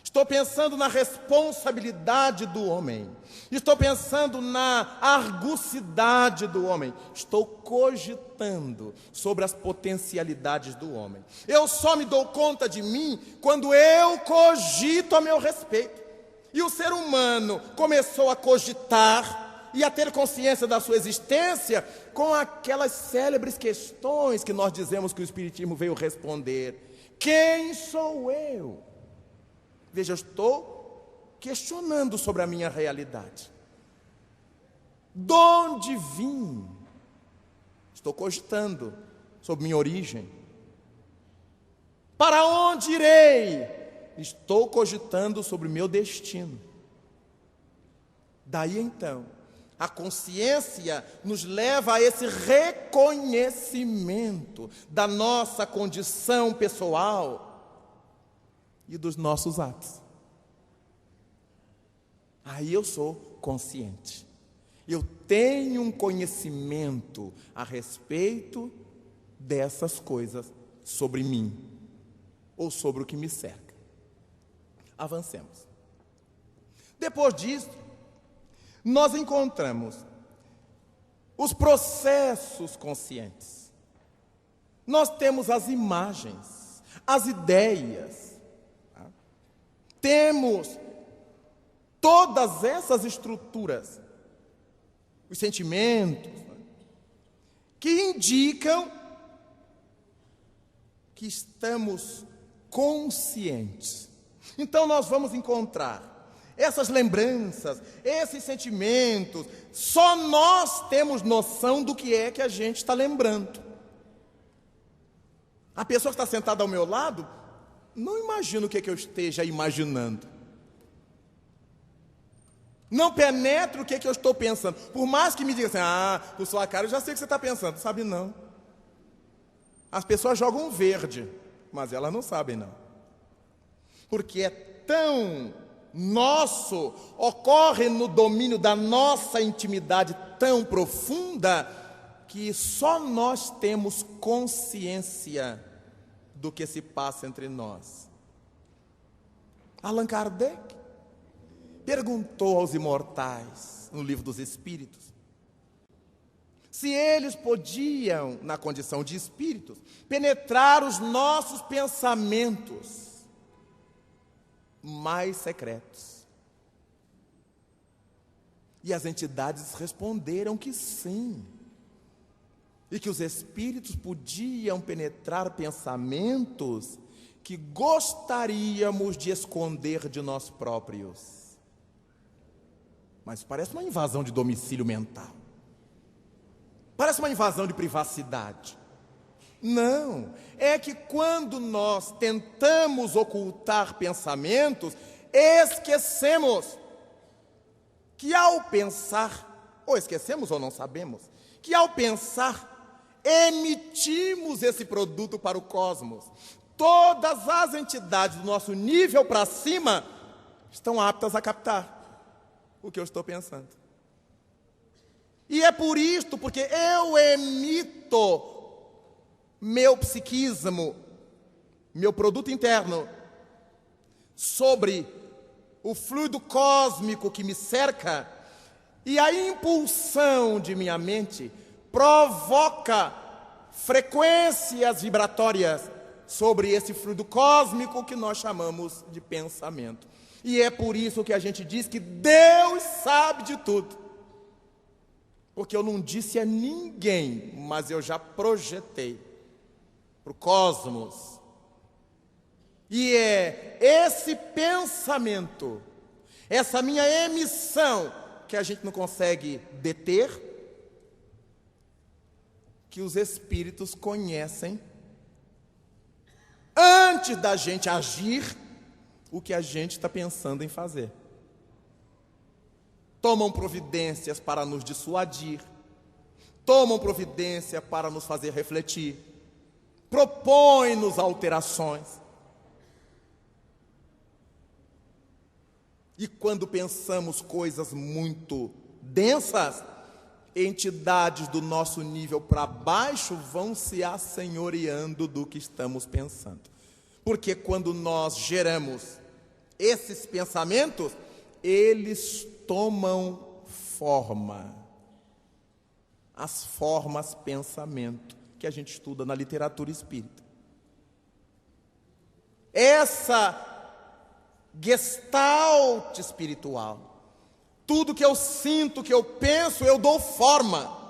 Speaker 1: Estou pensando na responsabilidade do homem. Estou pensando na argucidade do homem. Estou cogitando sobre as potencialidades do homem. Eu só me dou conta de mim quando eu cogito a meu respeito. E o ser humano começou a cogitar e a ter consciência da sua existência com aquelas célebres questões que nós dizemos que o Espiritismo veio responder. Quem sou eu? Veja, eu estou questionando sobre a minha realidade. De onde vim? Estou cogitando sobre minha origem. Para onde irei? Estou cogitando sobre meu destino. Daí então, a consciência nos leva a esse reconhecimento da nossa condição pessoal e dos nossos atos. Aí eu sou consciente. Eu tenho um conhecimento a respeito dessas coisas sobre mim, ou sobre o que me cerca. Avancemos. Depois disso, nós encontramos os processos conscientes. Nós temos as imagens, as ideias. Temos todas essas estruturas, os sentimentos, que indicam que estamos conscientes. Então nós vamos encontrar essas lembranças, esses sentimentos, só nós temos noção do que é que a gente está lembrando. A pessoa que está sentada ao meu lado, não imagina o que é que eu esteja imaginando. Não penetra o que é que eu estou pensando. Por mais que me diga assim, por sua cara eu já sei o que você está pensando. Sabe não. As pessoas jogam verde, mas elas não sabem não. Porque é tão nosso, ocorre no domínio da nossa intimidade tão profunda, que só nós temos consciência do que se passa entre nós. Allan Kardec perguntou aos imortais, no Livro dos Espíritos, se eles podiam, na condição de espíritos, penetrar os nossos pensamentos mais secretos. E as entidades responderam que sim, e que os espíritos podiam penetrar pensamentos que gostaríamos de esconder de nós próprios. Mas parece uma invasão de domicílio mental. Parece uma invasão de privacidade. Não, é que quando nós tentamos ocultar pensamentos, esquecemos que ao pensar, ou esquecemos ou não sabemos, que ao pensar, emitimos esse produto para o cosmos. Todas as entidades do nosso nível para cima estão aptas a captar o que eu estou pensando. E é por isto, porque eu emito meu psiquismo, meu produto interno, sobre o fluido cósmico que me cerca, e a impulsão de minha mente provoca frequências vibratórias sobre esse fluido cósmico que nós chamamos de pensamento. E é por isso que a gente diz que Deus sabe de tudo. Porque eu não disse a ninguém, mas eu já projetei para o cosmos. E é esse pensamento, essa minha emissão, que a gente não consegue deter, que os espíritos conhecem antes da gente agir o que a gente está pensando em fazer. Tomam providências para nos dissuadir, tomam providência para nos fazer refletir, propõem-nos alterações. E quando pensamos coisas muito densas, entidades do nosso nível para baixo vão se assenhoreando do que estamos pensando. Porque quando nós geramos esses pensamentos, eles tomam forma. As formas pensamento que a gente estuda na literatura espírita. Essa gestalt espiritual, tudo que eu sinto, que eu penso, eu dou forma.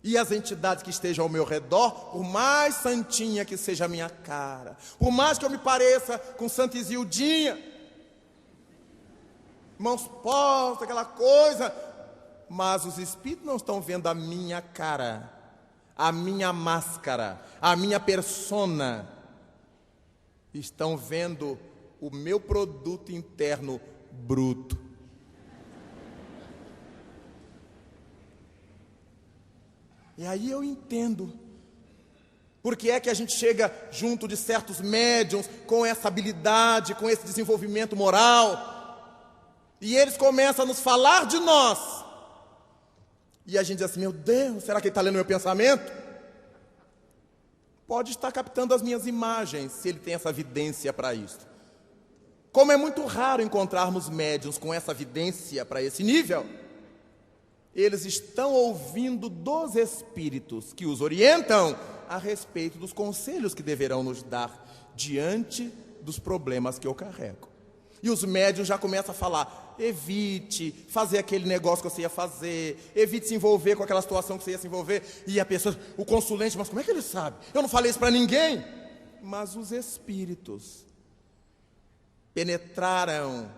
Speaker 1: E as entidades que estejam ao meu redor, por mais santinha que seja a minha cara, por mais que eu me pareça com Santa Isildinha, mãos postas, aquela coisa, mas os espíritos não estão vendo a minha cara, a minha máscara, a minha persona, estão vendo o meu produto interno bruto. E aí eu entendo porque é que a gente chega junto de certos médiuns com essa habilidade, com esse desenvolvimento moral, e eles começam a nos falar de nós, e a gente diz assim: meu Deus, será que ele está lendo meu pensamento? Pode estar captando as minhas imagens, se ele tem essa vidência para isso. Como é muito raro encontrarmos médiuns com essa vidência para esse nível, eles estão ouvindo dos espíritos que os orientam a respeito dos conselhos que deverão nos dar diante dos problemas que eu carrego. E os médiuns já começam a falar: evite fazer aquele negócio que você ia fazer, evite se envolver com aquela situação que você ia se envolver. E a pessoa, o consulente: mas como é que ele sabe? Eu não falei isso para ninguém. Mas os espíritos penetraram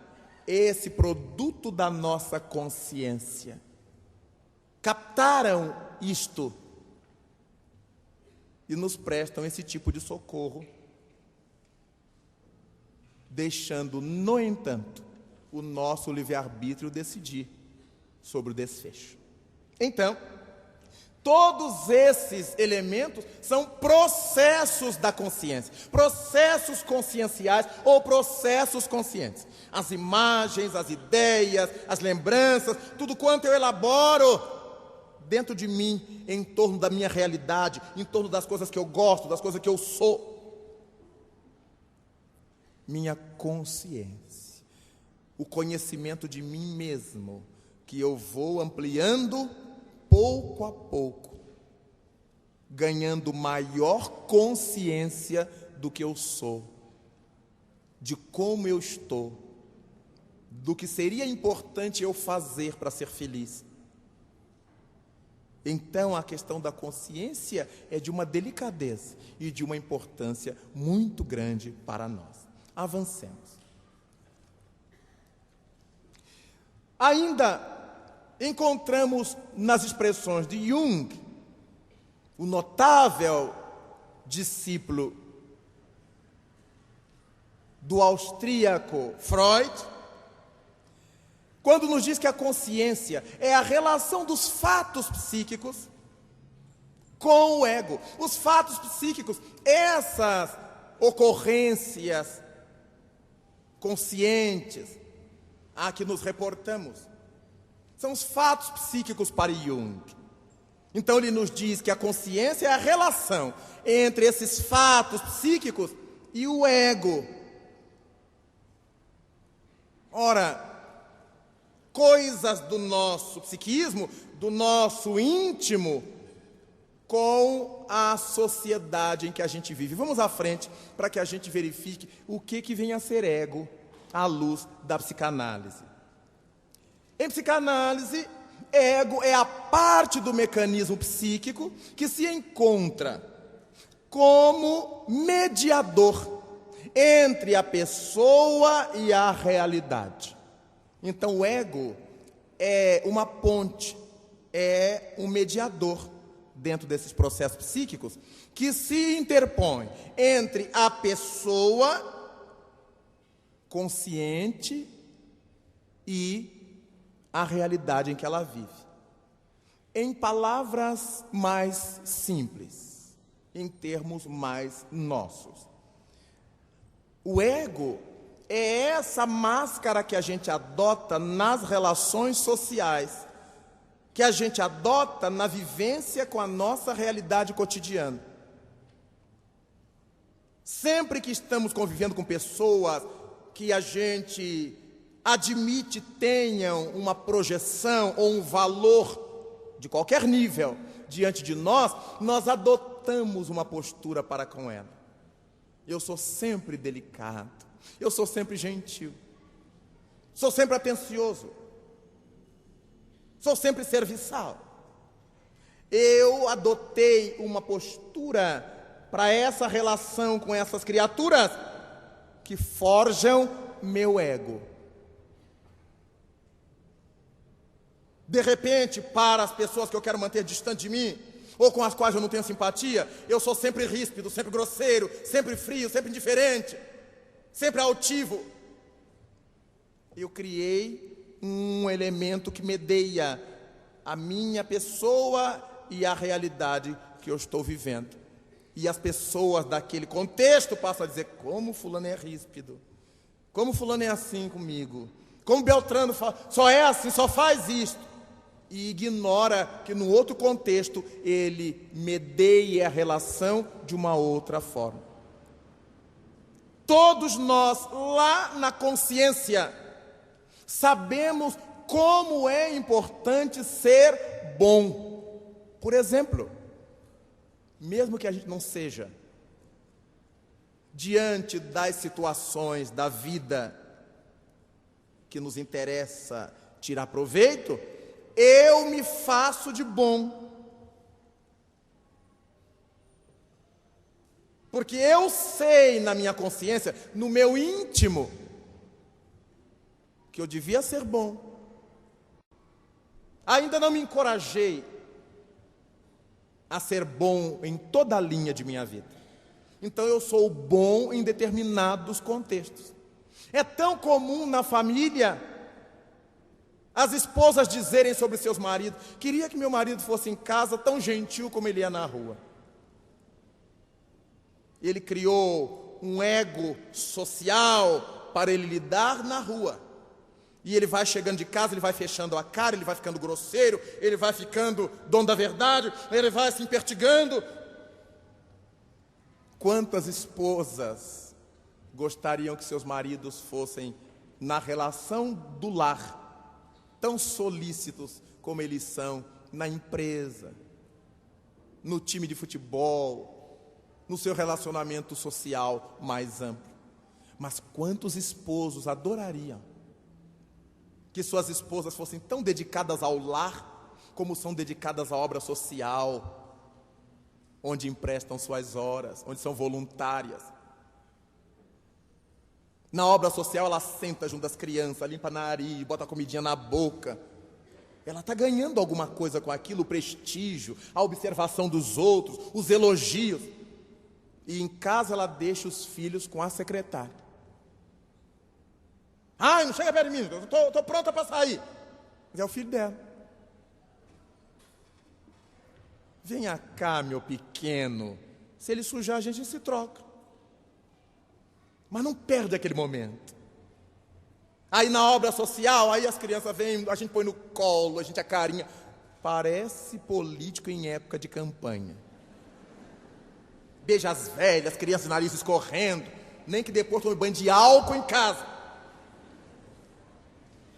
Speaker 1: esse produto da nossa consciência, captaram isto e nos prestam esse tipo de socorro, deixando, no entanto, o nosso livre-arbítrio decidir sobre o desfecho. Então, todos esses elementos são processos da consciência, processos conscienciais ou processos conscientes. As imagens, as ideias, as lembranças, tudo quanto eu elaboro dentro de mim, em torno da minha realidade, em torno das coisas que eu gosto, das coisas que eu sou. Minha consciência, o conhecimento de mim mesmo, que eu vou ampliando pouco a pouco, ganhando maior consciência do que eu sou, de como eu estou, do que seria importante eu fazer para ser feliz. Então, a questão da consciência é de uma delicadeza e de uma importância muito grande para nós. Avancemos. Ainda encontramos nas expressões de Jung, o notável discípulo do austríaco Freud, quando nos diz que a consciência é a relação dos fatos psíquicos com o ego. Os fatos psíquicos, essas ocorrências conscientes a que nos reportamos, são os fatos psíquicos para Jung. Então ele nos diz que a consciência é a relação entre esses fatos psíquicos e o ego. Ora, coisas do nosso psiquismo, do nosso íntimo, com a sociedade em que a gente vive. Vamos à frente para que a gente verifique o que vem a ser ego à luz da psicanálise. Em psicanálise, ego é a parte do mecanismo psíquico que se encontra como mediador entre a pessoa e a realidade. Então, o ego é uma ponte, é um mediador dentro desses processos psíquicos que se interpõe entre a pessoa consciente e a realidade em que ela vive. Em palavras mais simples, em termos mais nossos, o ego é essa máscara que a gente adota nas relações sociais, que a gente adota na vivência com a nossa realidade cotidiana. Sempre que estamos convivendo com pessoas que a gente admite tenham uma projeção ou um valor de qualquer nível diante de nós, nós adotamos uma postura para com ela. Eu sou sempre delicado, eu sou sempre gentil, sou sempre atencioso, sou sempre serviçal. Eu adotei uma postura para essa relação com essas criaturas que forjam meu ego. De repente, para as pessoas que eu quero manter distante de mim, ou com as quais eu não tenho simpatia, eu sou sempre ríspido, sempre grosseiro, sempre frio, sempre indiferente, sempre altivo. Eu criei um elemento que medeia a minha pessoa e a realidade que eu estou vivendo. E as pessoas daquele contexto passam a dizer: como fulano é ríspido, como fulano é assim comigo, como Beltrano só é assim, só faz isto. E ignora que no outro contexto ele medeia a relação de uma outra forma. Todos nós, lá na consciência, sabemos como é importante ser bom. Por exemplo, mesmo que a gente não seja, diante das situações da vida que nos interessa tirar proveito, eu me faço de bom. Porque eu sei na minha consciência, no meu íntimo, que eu devia ser bom. Ainda não me encorajei a ser bom em toda a linha de minha vida. Então eu sou bom em determinados contextos. É tão comum na família as esposas dizerem sobre seus maridos: queria que meu marido fosse em casa tão gentil como ele é na rua. Ele criou um ego social para ele lidar na rua. E ele vai chegando de casa, ele vai fechando a cara, ele vai ficando grosseiro, ele vai ficando dono da verdade, ele vai se impertigando. Quantas esposas gostariam que seus maridos fossem, na relação do lar, tão solícitos como eles são na empresa, no time de futebol, no seu relacionamento social mais amplo? Mas quantos esposos adorariam que suas esposas fossem tão dedicadas ao lar, como são dedicadas à obra social, onde emprestam suas horas, onde são voluntárias. Na obra social ela senta junto às crianças, limpa nariz, bota a comidinha na boca. Ela está ganhando alguma coisa com aquilo, o prestígio, a observação dos outros, os elogios. E em casa ela deixa os filhos com a secretária. Ai, não chega perto de mim, eu estou pronta para sair. Mas é o filho dela. Venha cá, meu pequeno. Se ele sujar, a gente se troca. Mas não perde aquele momento. Aí na obra social, aí as crianças vêm, a gente põe no colo, a gente a carinha. Parece político em época de campanha. Beija as velhas, crianças de nariz escorrendo. Nem que depois tome banho de álcool em casa.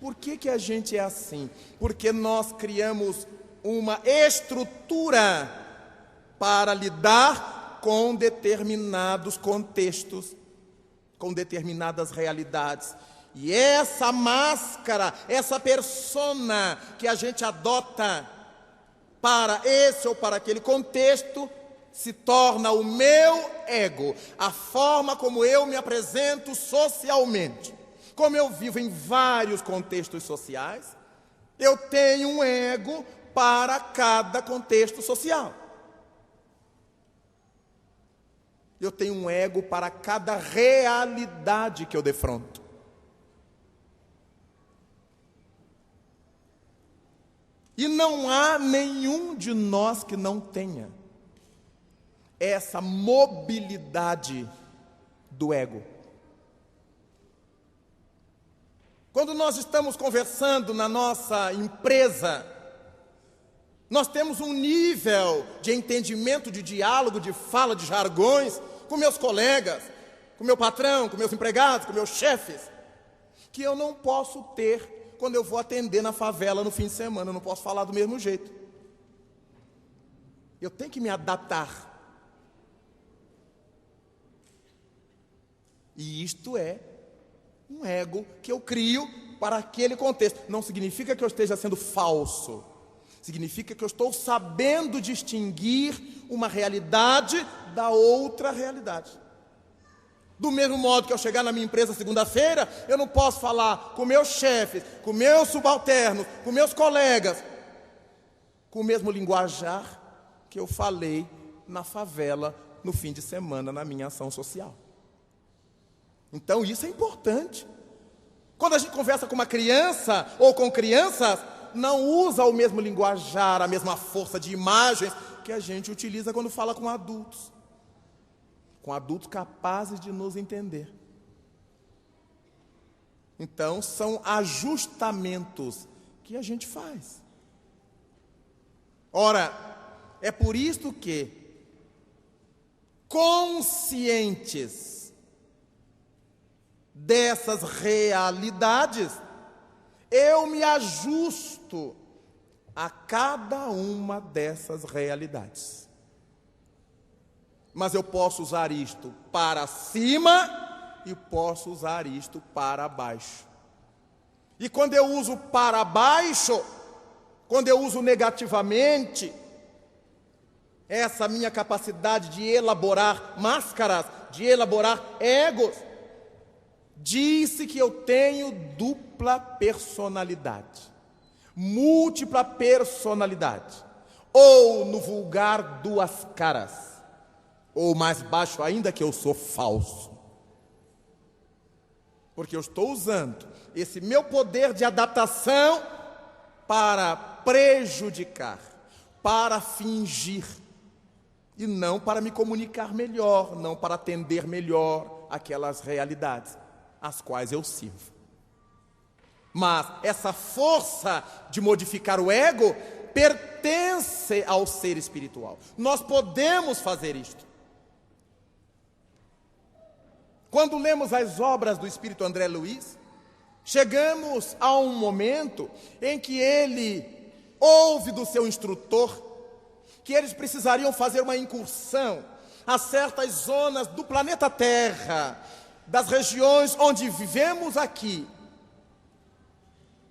Speaker 1: Por que a gente é assim? Porque nós criamos uma estrutura para lidar com determinados contextos, com determinadas realidades. E essa máscara, essa persona que a gente adota para esse ou para aquele contexto, se torna o meu ego, a forma como eu me apresento socialmente. Como eu vivo em vários contextos sociais, eu tenho um ego para cada contexto social. Eu tenho um ego para cada realidade que eu defronto. E não há nenhum de nós que não tenha essa mobilidade do ego. Quando nós estamos conversando na nossa empresa, nós temos um nível de entendimento, de diálogo, de fala, de jargões com meus colegas, com meu patrão, com meus empregados, com meus chefes, que eu não posso ter quando eu vou atender na favela no fim de semana. Eu não posso falar do mesmo jeito. Eu tenho que me adaptar. E isto é um ego que eu crio para aquele contexto. Não significa que eu esteja sendo falso. Significa que eu estou sabendo distinguir uma realidade da outra realidade. Do mesmo modo que eu chegar na minha empresa segunda-feira, eu não posso falar com meus chefes, com meus subalternos, com meus colegas, com o mesmo linguajar que eu falei na favela no fim de semana na minha ação social. Então isso é importante. Quando a gente conversa com uma criança ou com crianças, não usa o mesmo linguajar, a mesma força de imagens que a gente utiliza quando fala com adultos. Com adultos capazes de nos entender. Então são ajustamentos que a gente faz. Ora, é por isso que, conscientes dessas realidades, eu me ajusto a cada uma dessas realidades. Mas eu posso usar isto para cima e posso usar isto para baixo. E quando eu uso para baixo, quando eu uso negativamente, essa minha capacidade de elaborar máscaras, de elaborar egos, disse que eu tenho dupla personalidade, múltipla personalidade, ou no vulgar, duas caras, ou mais baixo ainda, que eu sou falso. Porque eu estou usando esse meu poder de adaptação para prejudicar, para fingir, e não para me comunicar melhor, não para atender melhor aquelas realidades às quais eu sirvo. Mas essa força de modificar o ego pertence ao ser espiritual. Nós podemos fazer isto. Quando lemos as obras do Espírito André Luiz, chegamos a um momento em que ele ouve do seu instrutor que eles precisariam fazer uma incursão a certas zonas do planeta Terra, das regiões onde vivemos aqui,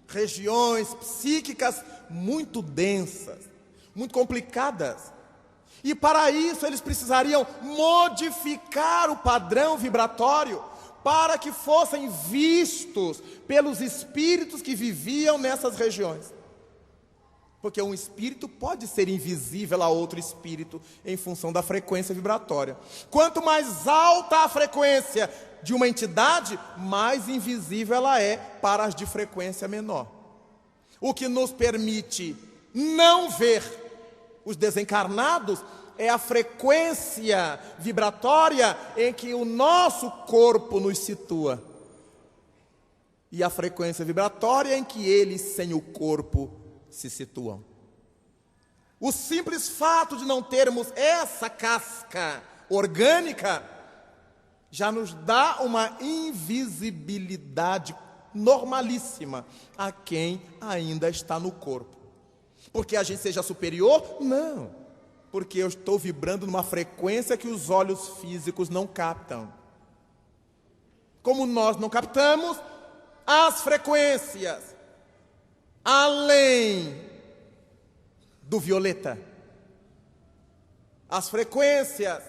Speaker 1: regiões psíquicas muito densas, muito complicadas. E para isso eles precisariam modificar o padrão vibratório para que fossem vistos pelos espíritos que viviam nessas regiões. Porque um espírito pode ser invisível a outro espírito em função da frequência vibratória. Quanto mais alta a frequência de uma entidade, mais invisível ela é para as de frequência menor. O que nos permite não ver os desencarnados é a frequência vibratória em que o nosso corpo nos situa. E a frequência vibratória em que eles, sem o corpo, se situam. O simples fato de não termos essa casca orgânica já nos dá uma invisibilidade normalíssima a quem ainda está no corpo. Porque a gente seja superior? Não. Porque eu estou vibrando numa frequência que os olhos físicos não captam. Como nós não captamos as frequências além do violeta, as frequências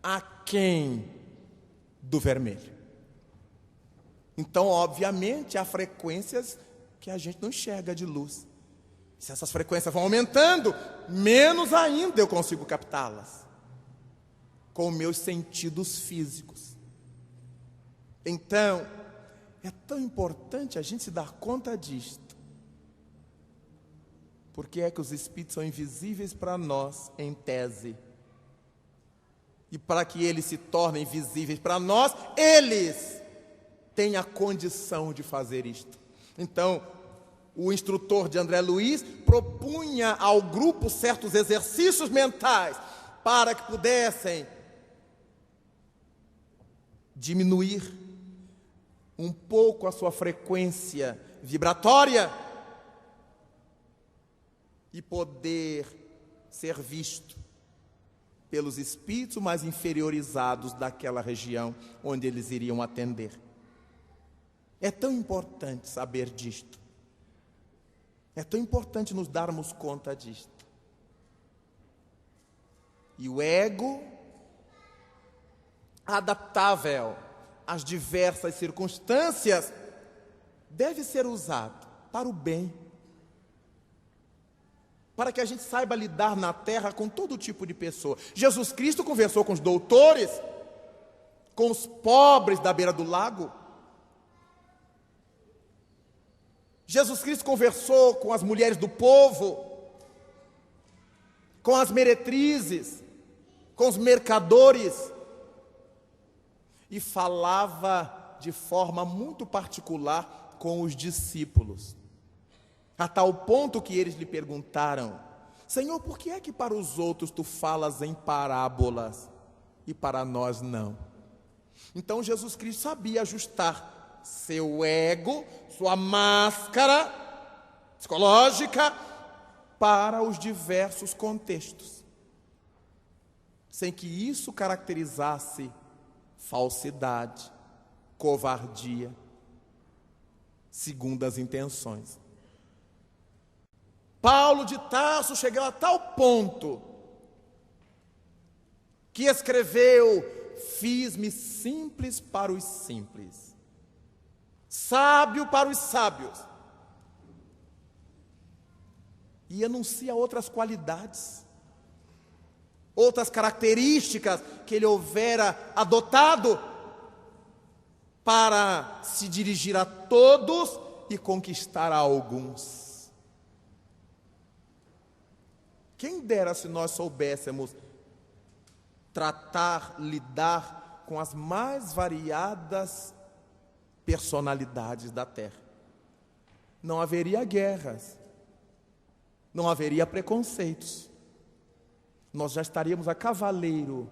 Speaker 1: aquém do vermelho. Então, obviamente, há frequências que a gente não enxerga de luz. Se essas frequências vão aumentando, menos ainda eu consigo captá-las com meus sentidos físicos. Então, é tão importante a gente se dar conta disto. Porque é que os espíritos são invisíveis para nós, em tese. E para que eles se tornem visíveis para nós, eles têm a condição de fazer isto. Então, o instrutor de André Luiz propunha ao grupo certos exercícios mentais para que pudessem diminuir um pouco a sua frequência vibratória e poder ser visto pelos espíritos mais inferiorizados daquela região onde eles iriam atender. É tão importante saber disto. É tão importante nos darmos conta disto. E o ego, adaptável às diversas circunstâncias, deve ser usado para o bem. Para que a gente saiba lidar na terra com todo tipo de pessoa. Jesus Cristo conversou com os doutores, com os pobres da beira do lago. Jesus Cristo conversou com as mulheres do povo, com as meretrizes, com os mercadores, e falava de forma muito particular com os discípulos. A tal ponto que eles lhe perguntaram: Senhor, por que é que para os outros tu falas em parábolas e para nós não? Então Jesus Cristo sabia ajustar seu ego, sua máscara psicológica para os diversos contextos, sem que isso caracterizasse falsidade, covardia, segundas intenções. Paulo de Tarso chegou a tal ponto que escreveu: fiz-me simples para os simples, sábio para os sábios, e anuncia outras qualidades, outras características que ele houvera adotado para se dirigir a todos e conquistar a alguns. Quem dera se nós soubéssemos tratar, lidar com as mais variadas personalidades da Terra. não haveria guerras, não haveria preconceitos. Nós já estaríamos a cavaleiro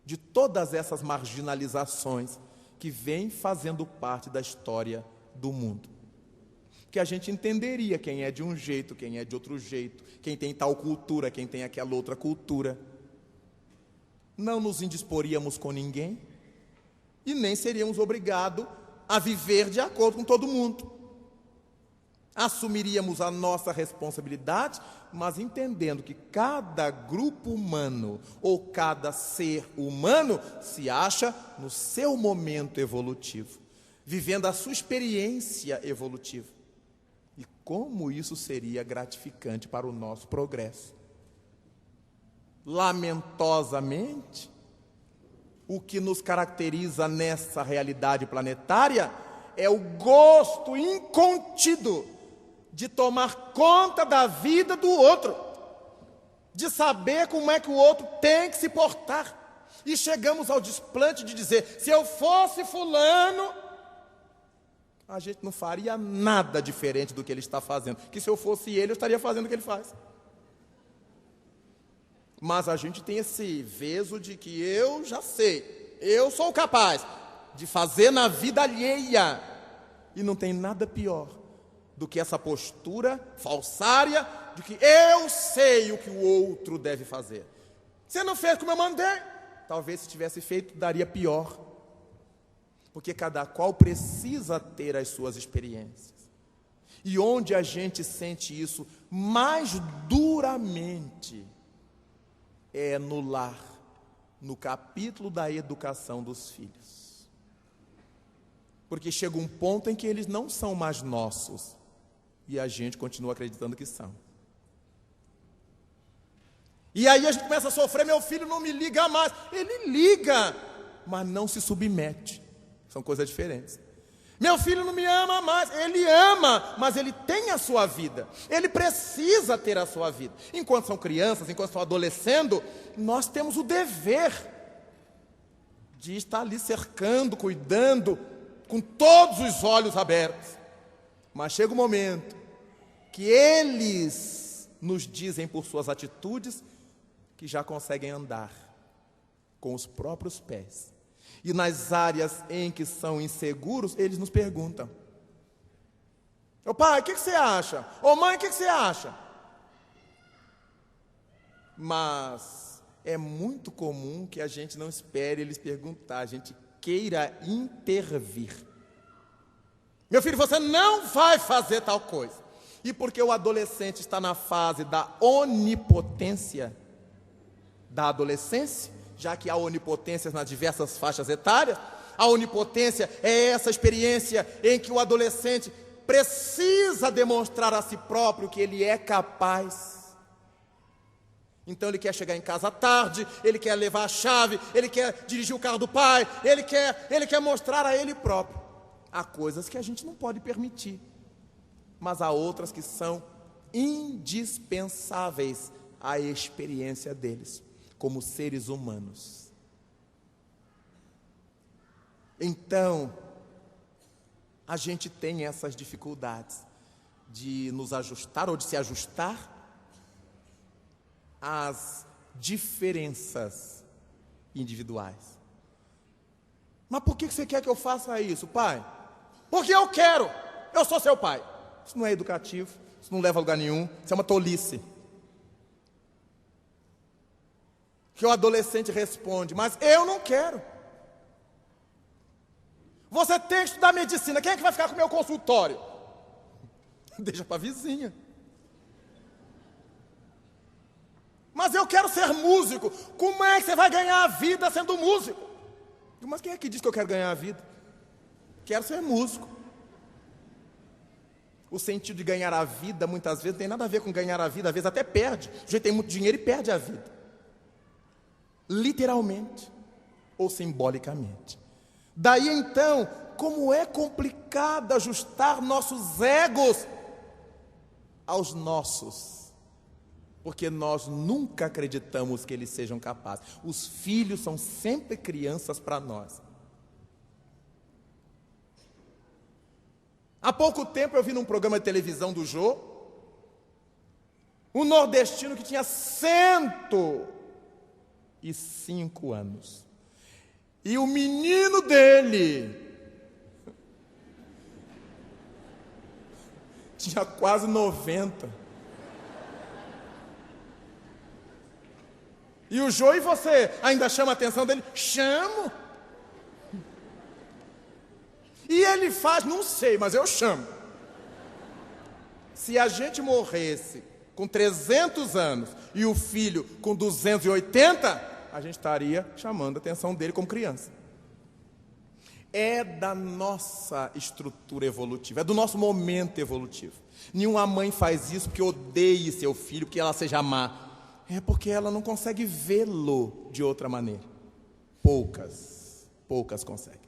Speaker 1: de todas essas marginalizações que vêm fazendo parte da história do mundo. Que a gente entenderia quem é de um jeito, quem é de outro jeito, quem tem tal cultura, quem tem aquela outra cultura. Não nos indisporíamos com ninguém e nem seríamos obrigados a viver de acordo com todo mundo. Assumiríamos a nossa responsabilidade, mas entendendo que cada grupo humano ou cada ser humano se acha no seu momento evolutivo, vivendo a sua experiência evolutiva. E como isso seria gratificante para o nosso progresso. Lamentosamente, o que nos caracteriza nessa realidade planetária é o gosto incontido de tomar conta da vida do outro, de saber como é que o outro tem que se portar. E chegamos ao desplante de dizer, se eu fosse fulano, a gente não faria nada diferente do que ele está fazendo, que se eu fosse ele, eu estaria fazendo o que ele faz. Mas a gente tem esse veso de que eu já sei, eu sou capaz de fazer na vida alheia, e não tem nada pior do que essa postura falsária de que eu sei o que o outro deve fazer. Você não fez como eu mandei? Talvez se tivesse feito, daria pior. Porque cada qual precisa ter as suas experiências. E onde a gente sente isso mais duramente é no lar, no capítulo da educação dos filhos. Porque chega um ponto em que eles não são mais nossos. E a gente continua acreditando que são. E aí a gente começa a sofrer, meu filho não me liga mais. Ele liga, mas não se submete. São coisas diferentes. Meu filho não me ama mais. Ele ama, mas ele tem a sua vida. Ele precisa ter a sua vida. Enquanto são crianças, enquanto estão adolescendo, nós temos o dever de estar ali cercando, cuidando, com todos os olhos abertos. Mas chega um momento que eles nos dizem por suas atitudes que já conseguem andar com os próprios pés. E nas áreas em que são inseguros, eles nos perguntam: ô pai, o que você acha? Ô mãe, o que você acha? Mas é muito comum que a gente não espere eles perguntar, a gente queira intervir. Meu filho, você não vai fazer tal coisa. E porque o adolescente está na fase da onipotência da adolescência, já que há onipotências nas diversas faixas etárias, a onipotência é essa experiência em que o adolescente precisa demonstrar a si próprio que ele é capaz. Então ele quer chegar em casa à tarde, ele quer levar a chave, ele quer dirigir o carro do pai, ele quer mostrar a ele próprio. Há coisas que a gente não pode permitir, mas há outras que são indispensáveis à experiência deles, como seres humanos. Então, a gente tem essas dificuldades de nos ajustar ou de se ajustar às diferenças individuais. Mas por que você quer que eu faça isso, pai? Porque eu quero, eu sou seu pai. Isso não é educativo, isso não leva a lugar nenhum, isso é uma tolice. Que o adolescente responde, mas eu não quero. Você tem que estudar medicina, quem é que vai ficar com o meu consultório? Deixa para a vizinha. Mas eu quero ser músico, como é que você vai ganhar a vida sendo músico? Mas quem é que diz que eu quero ganhar a vida? Quero ser músico. O sentido de ganhar a vida, muitas vezes, não tem nada a ver com ganhar a vida, às vezes até perde. O sujeito tem muito dinheiro e perde a vida. Literalmente ou simbolicamente. Daí então, como é complicado ajustar nossos egos aos nossos, porque nós nunca acreditamos que eles sejam capazes. Os filhos são sempre crianças para nós. Há pouco tempo eu vi num programa de televisão do Jô, um nordestino que tinha 105 anos. E o menino dele tinha quase 90. E o Jô, e você ainda chama a atenção dele? Chamo. E ele faz, não sei, mas eu chamo. Se a gente morresse com 300 anos e o filho com 280, a gente estaria chamando a atenção dele como criança. É da nossa estrutura evolutiva, é do nosso momento evolutivo. Nenhuma mãe faz isso porque odeie seu filho, porque ela seja má. É porque ela não consegue vê-lo de outra maneira. Poucas conseguem.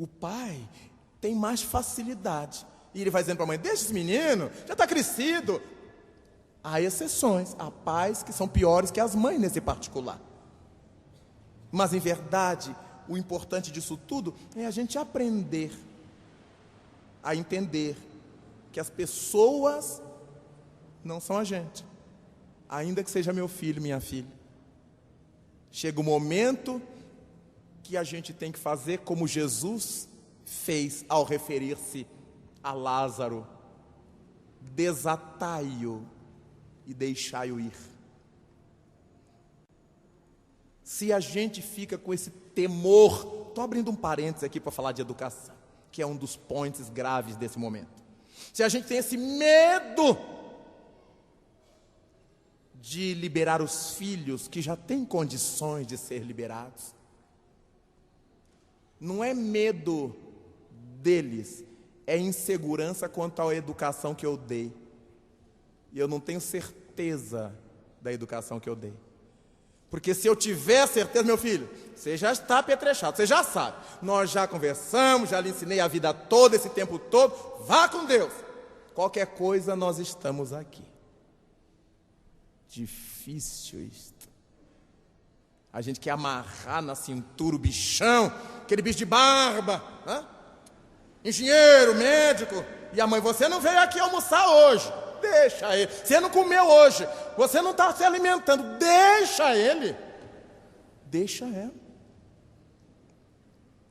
Speaker 1: O pai tem mais facilidade. E ele vai dizendo para a mãe, deixa esse menino, já está crescido. Há exceções, há pais que são piores que as mães nesse particular. Mas, em verdade, o importante disso tudo é a gente aprender a entender que as pessoas não são a gente, ainda que seja meu filho, minha filha. Chega o momento que a gente tem que fazer como Jesus fez ao referir-se a Lázaro: desatai-o e deixai-o ir. Se a gente fica com esse temor, estou abrindo um parênteses aqui para falar de educação, que é um dos pontos graves desse momento. Se a gente tem esse medo de liberar os filhos que já têm condições de ser liberados, não é medo deles, é insegurança quanto à educação que eu dei. E eu não tenho certeza da educação que eu dei. Porque se eu tiver certeza, meu filho, você já está apetrechado, você já sabe. Nós já conversamos, já lhe ensinei a vida toda, esse tempo todo. Vá com Deus. Qualquer coisa, nós estamos aqui. Difícil isto. A gente quer amarrar na cintura o bichão, aquele bicho de barba, engenheiro, médico. E a mãe, você não veio aqui almoçar hoje. Deixa ele. Você não comeu hoje. Você não está se alimentando. Deixa ele. Deixa ela.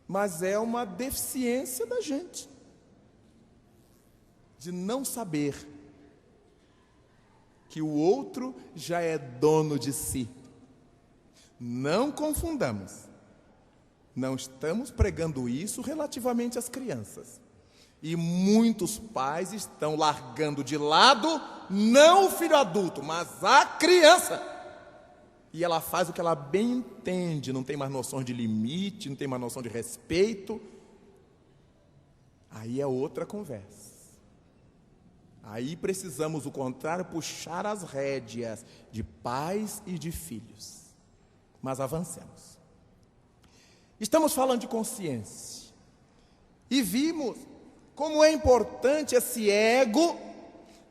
Speaker 1: Mas é uma deficiência da gente, de não saber que o outro já é dono de si. Não confundamos. Não estamos pregando isso relativamente às crianças. E muitos pais estão largando de lado, não o filho adulto, mas a criança. E ela faz o que ela bem entende, não tem mais noção de limite, não tem mais noção de respeito. Aí é outra conversa. Aí precisamos, o contrário, puxar as rédeas de pais e de filhos. Mas avancemos. Estamos falando de consciência. E vimos como é importante esse ego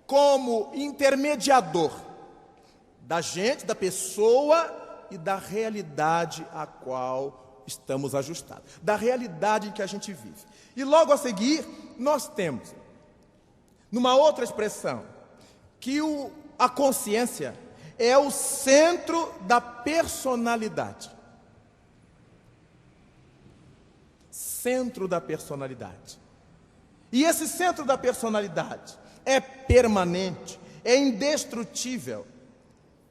Speaker 1: como intermediador da gente, da pessoa e da realidade a qual estamos ajustados, da realidade em que a gente vive. E logo a seguir, nós temos, numa outra expressão, que a consciência é o centro da personalidade. Centro da personalidade. E esse centro da personalidade é permanente, é indestrutível,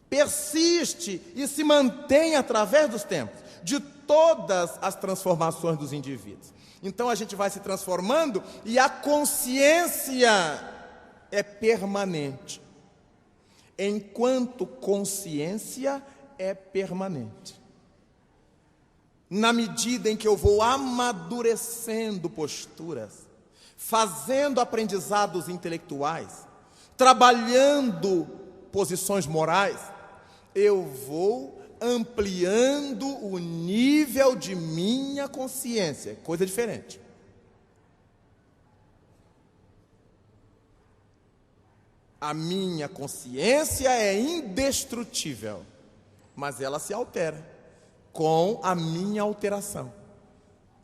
Speaker 1: persiste e se mantém através dos tempos, de todas as transformações dos indivíduos. Então a gente vai se transformando e a consciência é permanente, enquanto consciência é permanente. Na medida em que eu vou amadurecendo posturas, fazendo aprendizados intelectuais, trabalhando posições morais, eu vou ampliando o nível de minha consciência, coisa diferente. A minha consciência é indestrutível, mas ela se altera com a minha alteração.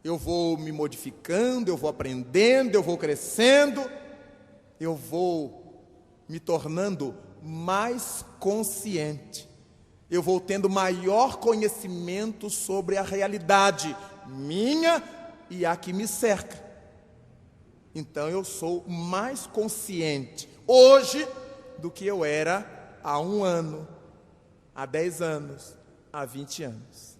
Speaker 1: Eu vou me modificando, eu vou aprendendo, eu vou crescendo, eu vou me tornando mais consciente. Eu vou tendo maior conhecimento sobre a realidade minha e a que me cerca. Então eu sou mais consciente hoje do que eu era há 1 ano, há 10 anos, há 20 anos.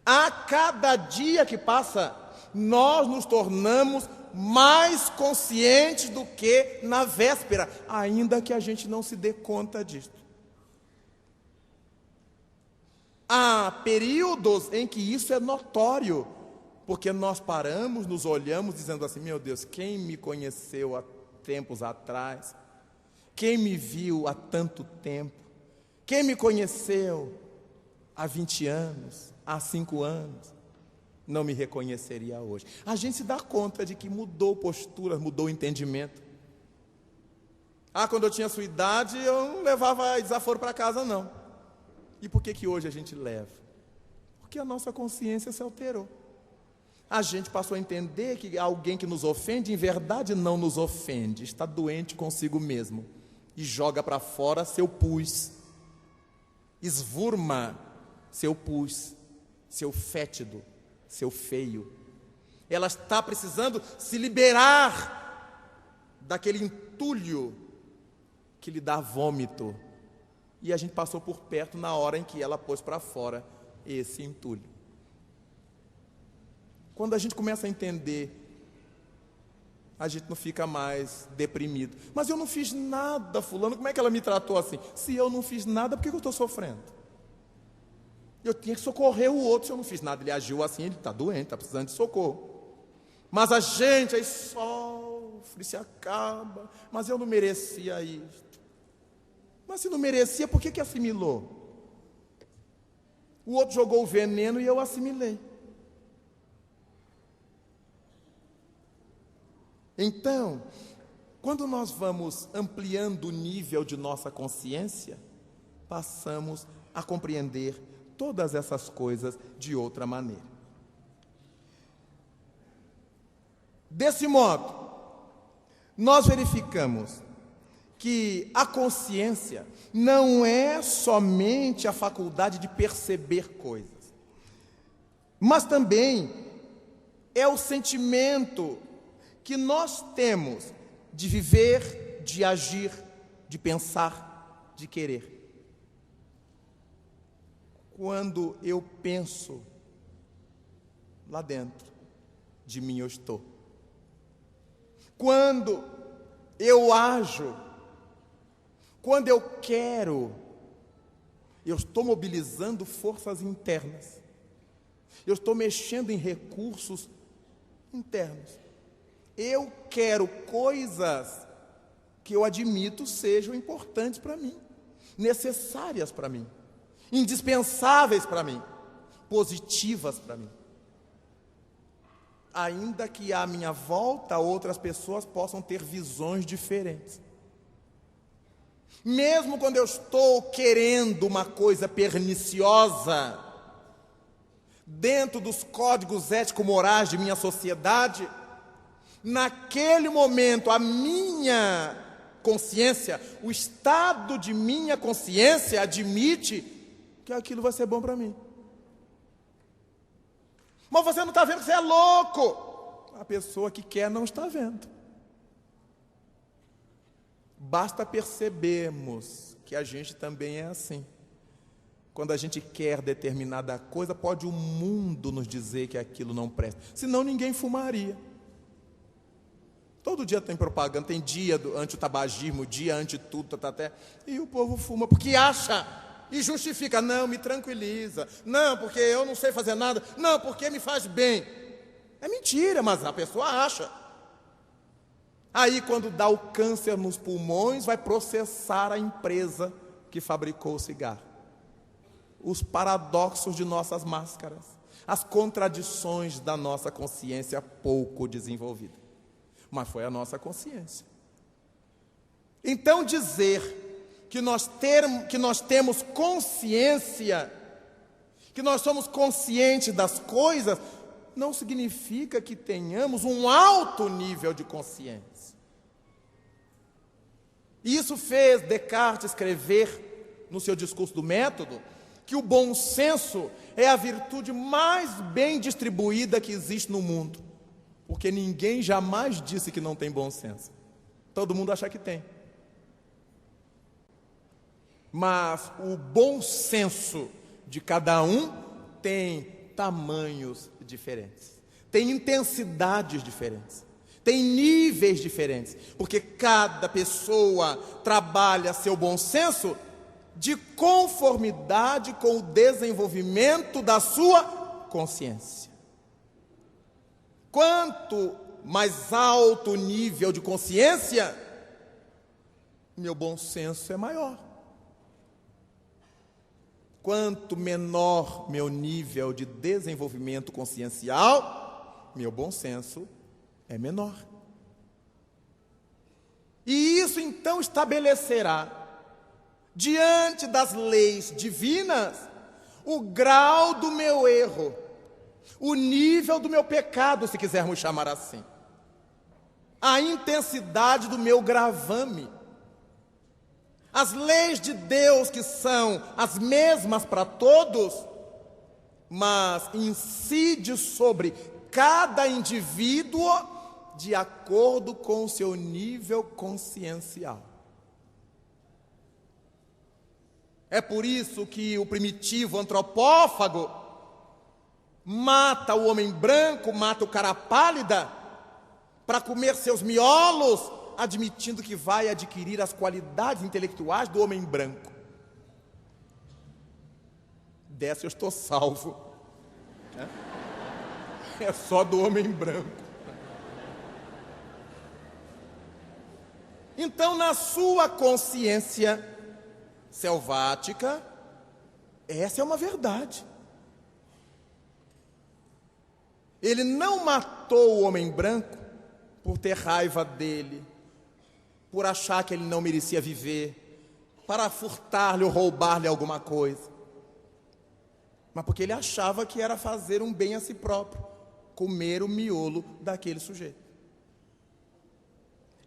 Speaker 1: A cada dia que passa, nós nos tornamos mais conscientes do que na véspera, ainda que a gente não se dê conta disso. Há períodos em que isso é notório, porque nós paramos, nos olhamos dizendo assim: meu Deus, quem me conheceu há tempos atrás? Quem me viu há tanto tempo? Quem me conheceu há 20 anos, há 5 anos, não me reconheceria hoje? A gente se dá conta de que mudou postura, mudou entendimento. Quando eu tinha sua idade, eu não levava desaforo para casa, não. E por que hoje a gente leva? Porque a nossa consciência se alterou. A gente passou a entender que alguém que nos ofende, em verdade não nos ofende, está doente consigo mesmo e joga para fora seu pus, esvurma seu pus, seu fétido, seu feio. Ela está precisando se liberar daquele entulho que lhe dá vômito. E a gente passou por perto na hora em que ela pôs para fora esse entulho. Quando a gente começa a entender, a gente não fica mais deprimido. Mas eu não fiz nada, fulano, como é que ela me tratou assim? Se eu não fiz nada, por que eu estou sofrendo? Eu tinha que socorrer o outro. Se eu não fiz nada, ele agiu assim, ele está doente, está precisando de socorro. Mas a gente aí sofre, se acaba. Mas eu não merecia isso. Mas se não merecia, por que assimilou? O outro jogou o veneno e eu assimilei. Então, quando nós vamos ampliando o nível de nossa consciência, passamos a compreender todas essas coisas de outra maneira. Desse modo, nós verificamos que a consciência não é somente a faculdade de perceber coisas, mas também é o sentimento que nós temos de viver, de agir, de pensar, de querer. Quando eu penso, lá dentro de mim eu estou. Quando eu ajo, quando eu quero, eu estou mobilizando forças internas. Eu estou mexendo em recursos internos. Eu quero coisas que eu admito sejam importantes para mim, necessárias para mim, indispensáveis para mim, positivas para mim. Ainda que à minha volta outras pessoas possam ter visões diferentes. Mesmo quando eu estou querendo uma coisa perniciosa, dentro dos códigos ético-morais de minha sociedade, naquele momento a minha consciência, o estado de minha consciência admite que aquilo vai ser bom para mim. Mas você não está vendo que você é louco. A pessoa que quer não está vendo. Basta percebermos que a gente também é assim. Quando a gente quer determinada coisa, pode o mundo nos dizer que aquilo não presta. Senão ninguém fumaria. Todo dia tem propaganda, tem dia anti-tabagismo, dia anti-tudo, e o povo fuma porque acha e justifica. Não, me tranquiliza. Não, porque eu não sei fazer nada. Não, porque me faz bem. É mentira, mas a pessoa acha. Aí, quando dá o câncer nos pulmões, vai processar a empresa que fabricou o cigarro. Os paradoxos de nossas máscaras, as contradições da nossa consciência pouco desenvolvida. Mas foi a nossa consciência. Então, dizer que nós temos consciência, que nós somos conscientes das coisas, não significa que tenhamos um alto nível de consciência. Isso fez Descartes escrever, no seu discurso do método, que o bom senso é a virtude mais bem distribuída que existe no mundo. Porque ninguém jamais disse que não tem bom senso. Todo mundo acha que tem. Mas o bom senso de cada um tem tamanhos diferentes, tem intensidades diferentes, tem níveis diferentes, porque cada pessoa trabalha seu bom senso de conformidade com o desenvolvimento da sua consciência. Quanto mais alto o nível de consciência, meu bom senso é maior. Quanto menor meu nível de desenvolvimento consciencial, meu bom senso é menor. E isso então estabelecerá, diante das leis divinas, o grau do meu erro, o nível do meu pecado, se quisermos chamar assim, a intensidade do meu gravame. As leis de Deus, que são as mesmas para todos, mas incide sobre cada indivíduo de acordo com o seu nível consciencial. É por isso que o primitivo antropófago mata o homem branco, mata o cara pálida, para comer seus miolos, admitindo que vai adquirir as qualidades intelectuais do homem branco. Dessa eu estou salvo. É só do homem branco. Então, na sua consciência selvática, essa é uma verdade. Ele não matou o homem branco por ter raiva dele, por achar que ele não merecia viver, para furtar-lhe ou roubar-lhe alguma coisa, mas porque ele achava que era fazer um bem a si próprio, comer o miolo daquele sujeito.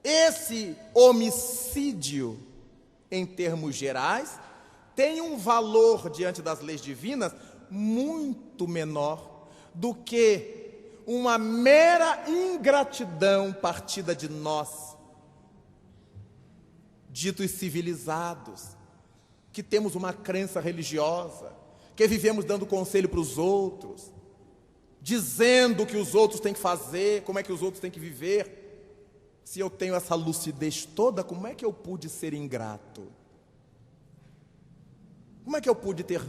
Speaker 1: Esse homicídio, em termos gerais, tem um valor diante das leis divinas muito menor do que uma mera ingratidão partida de nós, ditos civilizados, que temos uma crença religiosa, que vivemos dando conselho para os outros, dizendo o que os outros têm que fazer, como é que os outros têm que viver. Se eu tenho essa lucidez toda, como é que eu pude ser ingrato? Como é que eu pude ter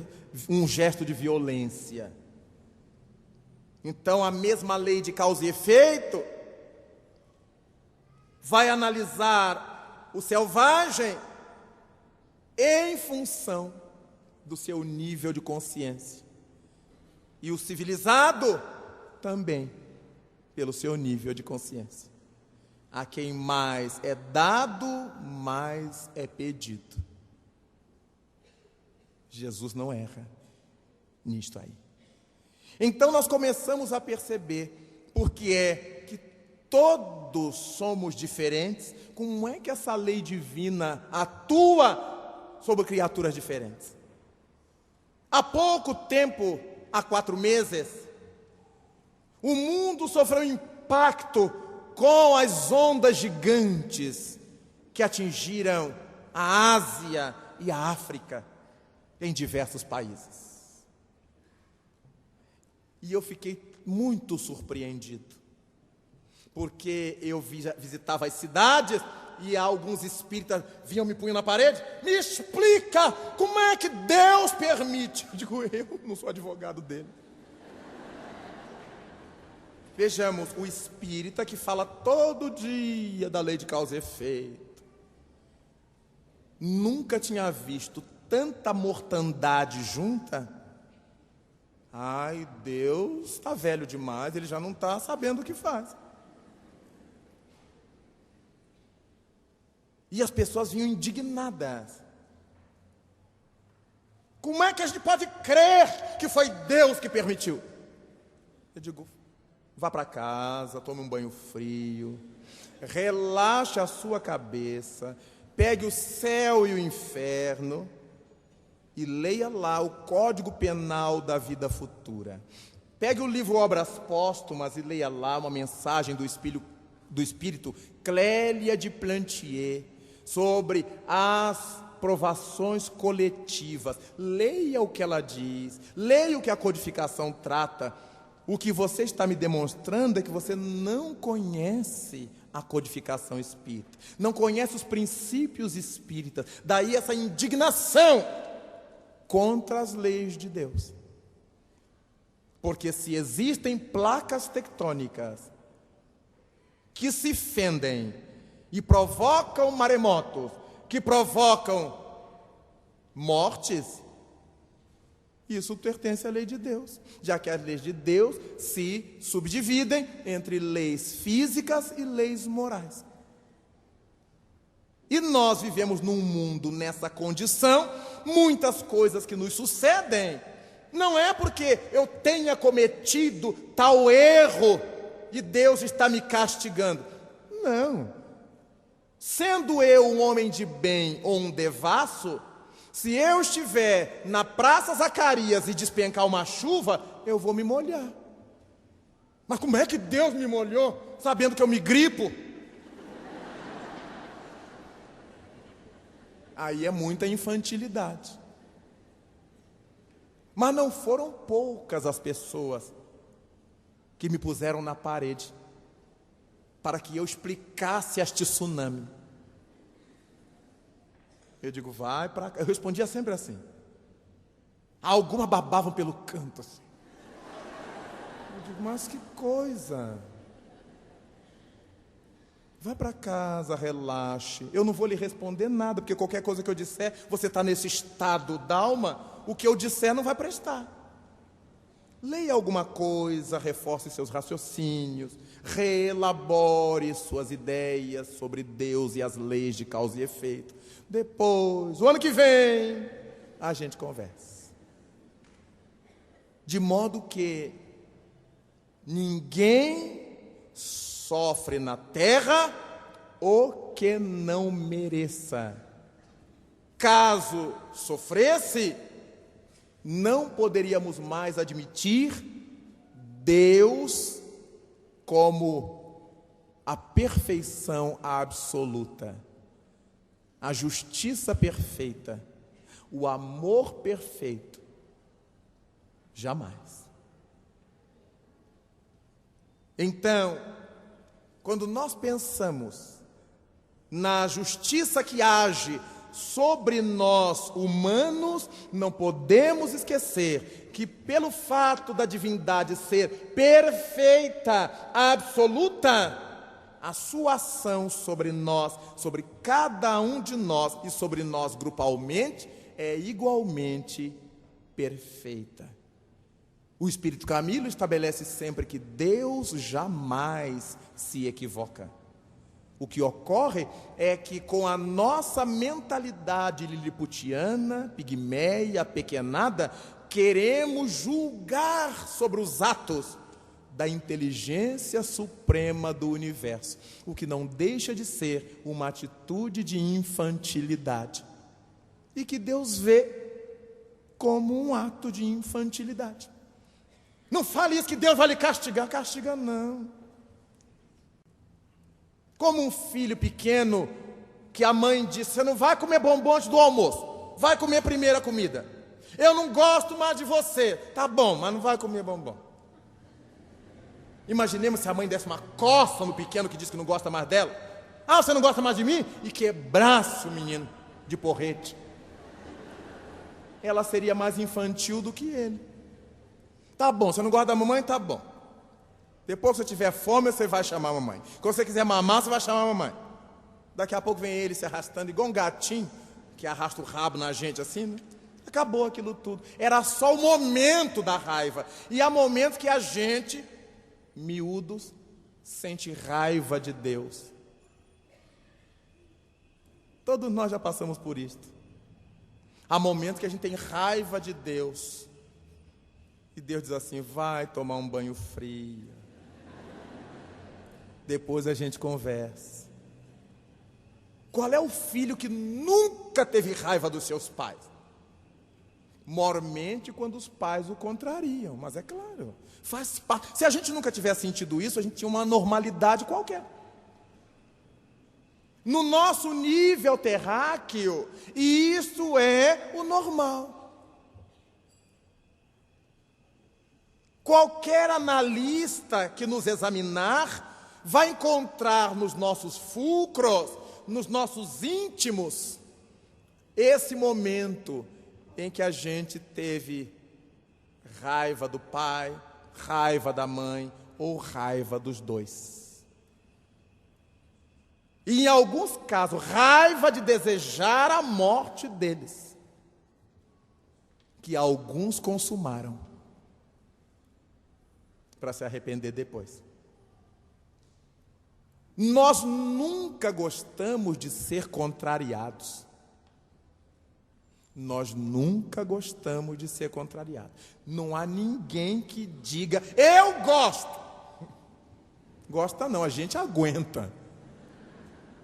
Speaker 1: um gesto de violência? Então, a mesma lei de causa e efeito vai analisar o selvagem em função do seu nível de consciência, e o civilizado também pelo seu nível de consciência. A quem mais é dado, mais é pedido. Jesus não erra nisto aí. Então nós começamos a perceber porque é que todos somos diferentes. Como é que essa lei divina atua sobre criaturas diferentes? Há pouco tempo, há 4 meses, o mundo sofreu impacto com as ondas gigantes que atingiram a Ásia e a África em diversos países. E eu fiquei muito surpreendido, porque eu visitava as cidades e alguns espíritas vinham me punhando na parede. Me explica como é que Deus permite. Eu digo, eu não sou advogado dele. Vejamos, o espírita que fala todo dia da lei de causa e efeito nunca tinha visto tanta mortandade junta. Ai, Deus está velho demais, ele já não está sabendo o que faz. E as pessoas vinham indignadas. Como é que a gente pode crer que foi Deus que permitiu? Eu digo, Vá para casa, tome um banho frio, relaxe a sua cabeça, pegue o céu e o inferno e leia lá o Código Penal da Vida Futura. Pegue o livro Obras Póstumas e leia lá uma mensagem do Espírito Clélia de Plantier sobre as provações coletivas. Leia o que ela diz, leia o que a codificação trata. O que você está me demonstrando é que você não conhece a codificação espírita, não conhece os princípios espíritas, daí essa indignação contra as leis de Deus. Porque se existem placas tectônicas que se fendem e provocam maremotos, que provocam mortes, isso pertence à lei de Deus, já que as leis de Deus se subdividem entre leis físicas e leis morais. E nós vivemos num mundo nessa condição, muitas coisas que nos sucedem, não é porque eu tenha cometido tal erro e Deus está me castigando. Não. Sendo eu um homem de bem ou um devasso, se eu estiver na Praça Zacarias e despencar uma chuva, eu vou me molhar. Mas como é que Deus me molhou, sabendo que eu me gripo? Aí é muita infantilidade. Mas não foram poucas as pessoas que me puseram na parede para que eu explicasse este tsunami. Eu digo, vai para cá. Eu respondia sempre assim. Algumas babavam pelo canto assim. Eu digo, mas que coisa. Vai para casa, relaxe. Eu não vou lhe responder nada, porque qualquer coisa que eu disser, você está nesse estado d'alma, o que eu disser não vai prestar. Leia alguma coisa, reforce seus raciocínios, reelabore suas ideias sobre Deus e as leis de causa e efeito. Depois, o ano que vem, a gente conversa. De modo que ninguém sofre na terra o que não mereça. Caso sofresse, não poderíamos mais admitir Deus como a perfeição absoluta, a justiça perfeita, o amor perfeito. Jamais. Então, quando nós pensamos na justiça que age sobre nós humanos, não podemos esquecer que pelo fato da divindade ser perfeita, absoluta, a sua ação sobre nós, sobre cada um de nós e sobre nós grupalmente, é igualmente perfeita. O Espírito Camilo estabelece sempre que Deus jamais se equivoca. O que ocorre é que com a nossa mentalidade liliputiana, pigmeia, apequenada, queremos julgar sobre os atos da inteligência suprema do universo, o que não deixa de ser uma atitude de infantilidade, e que Deus vê como um ato de infantilidade. Não fale isso que Deus vai lhe castigar. Castiga não. Como um filho pequeno que a mãe disse, você não vai comer bombom antes do almoço, vai comer a primeira comida. Eu não gosto mais de você. Tá bom, mas não vai comer bombom. Imaginemos se a mãe desse uma coça no pequeno que disse que não gosta mais dela. Ah, você não gosta mais de mim? E quebrasse o menino de porrete. Ela seria mais infantil do que ele. Tá bom, você não gosta da mamãe? Tá bom. Depois que você tiver fome, você vai chamar a mamãe. Quando você quiser mamar, você vai chamar a mamãe. Daqui a pouco vem ele se arrastando igual um gatinho que arrasta o rabo na gente assim, né? Acabou aquilo tudo. Era só o momento da raiva. E há momentos que a gente, miúdos, sente raiva de Deus. Todos nós já passamos por isto. Há momentos que a gente tem raiva de Deus. E Deus diz assim, vai tomar um banho frio. depois a gente conversa. Qual é o filho que nunca teve raiva dos seus pais? Mormente quando os pais o contrariam, mas é claro, faz parte. Se a gente nunca tivesse sentido isso, a gente tinha uma normalidade qualquer. No nosso nível terráqueo, e isso é o normal. Qualquer analista que nos examinar vai encontrar nos nossos fulcros, nos nossos íntimos, esse momento em que a gente teve raiva do pai, raiva da mãe ou raiva dos dois. E em alguns casos, raiva de desejar a morte deles, que alguns consumaram, para se arrepender depois. Nós nunca gostamos de ser contrariados. Nós nunca gostamos de ser contrariados. Não há ninguém que diga, eu gosto. Gosta não, a gente aguenta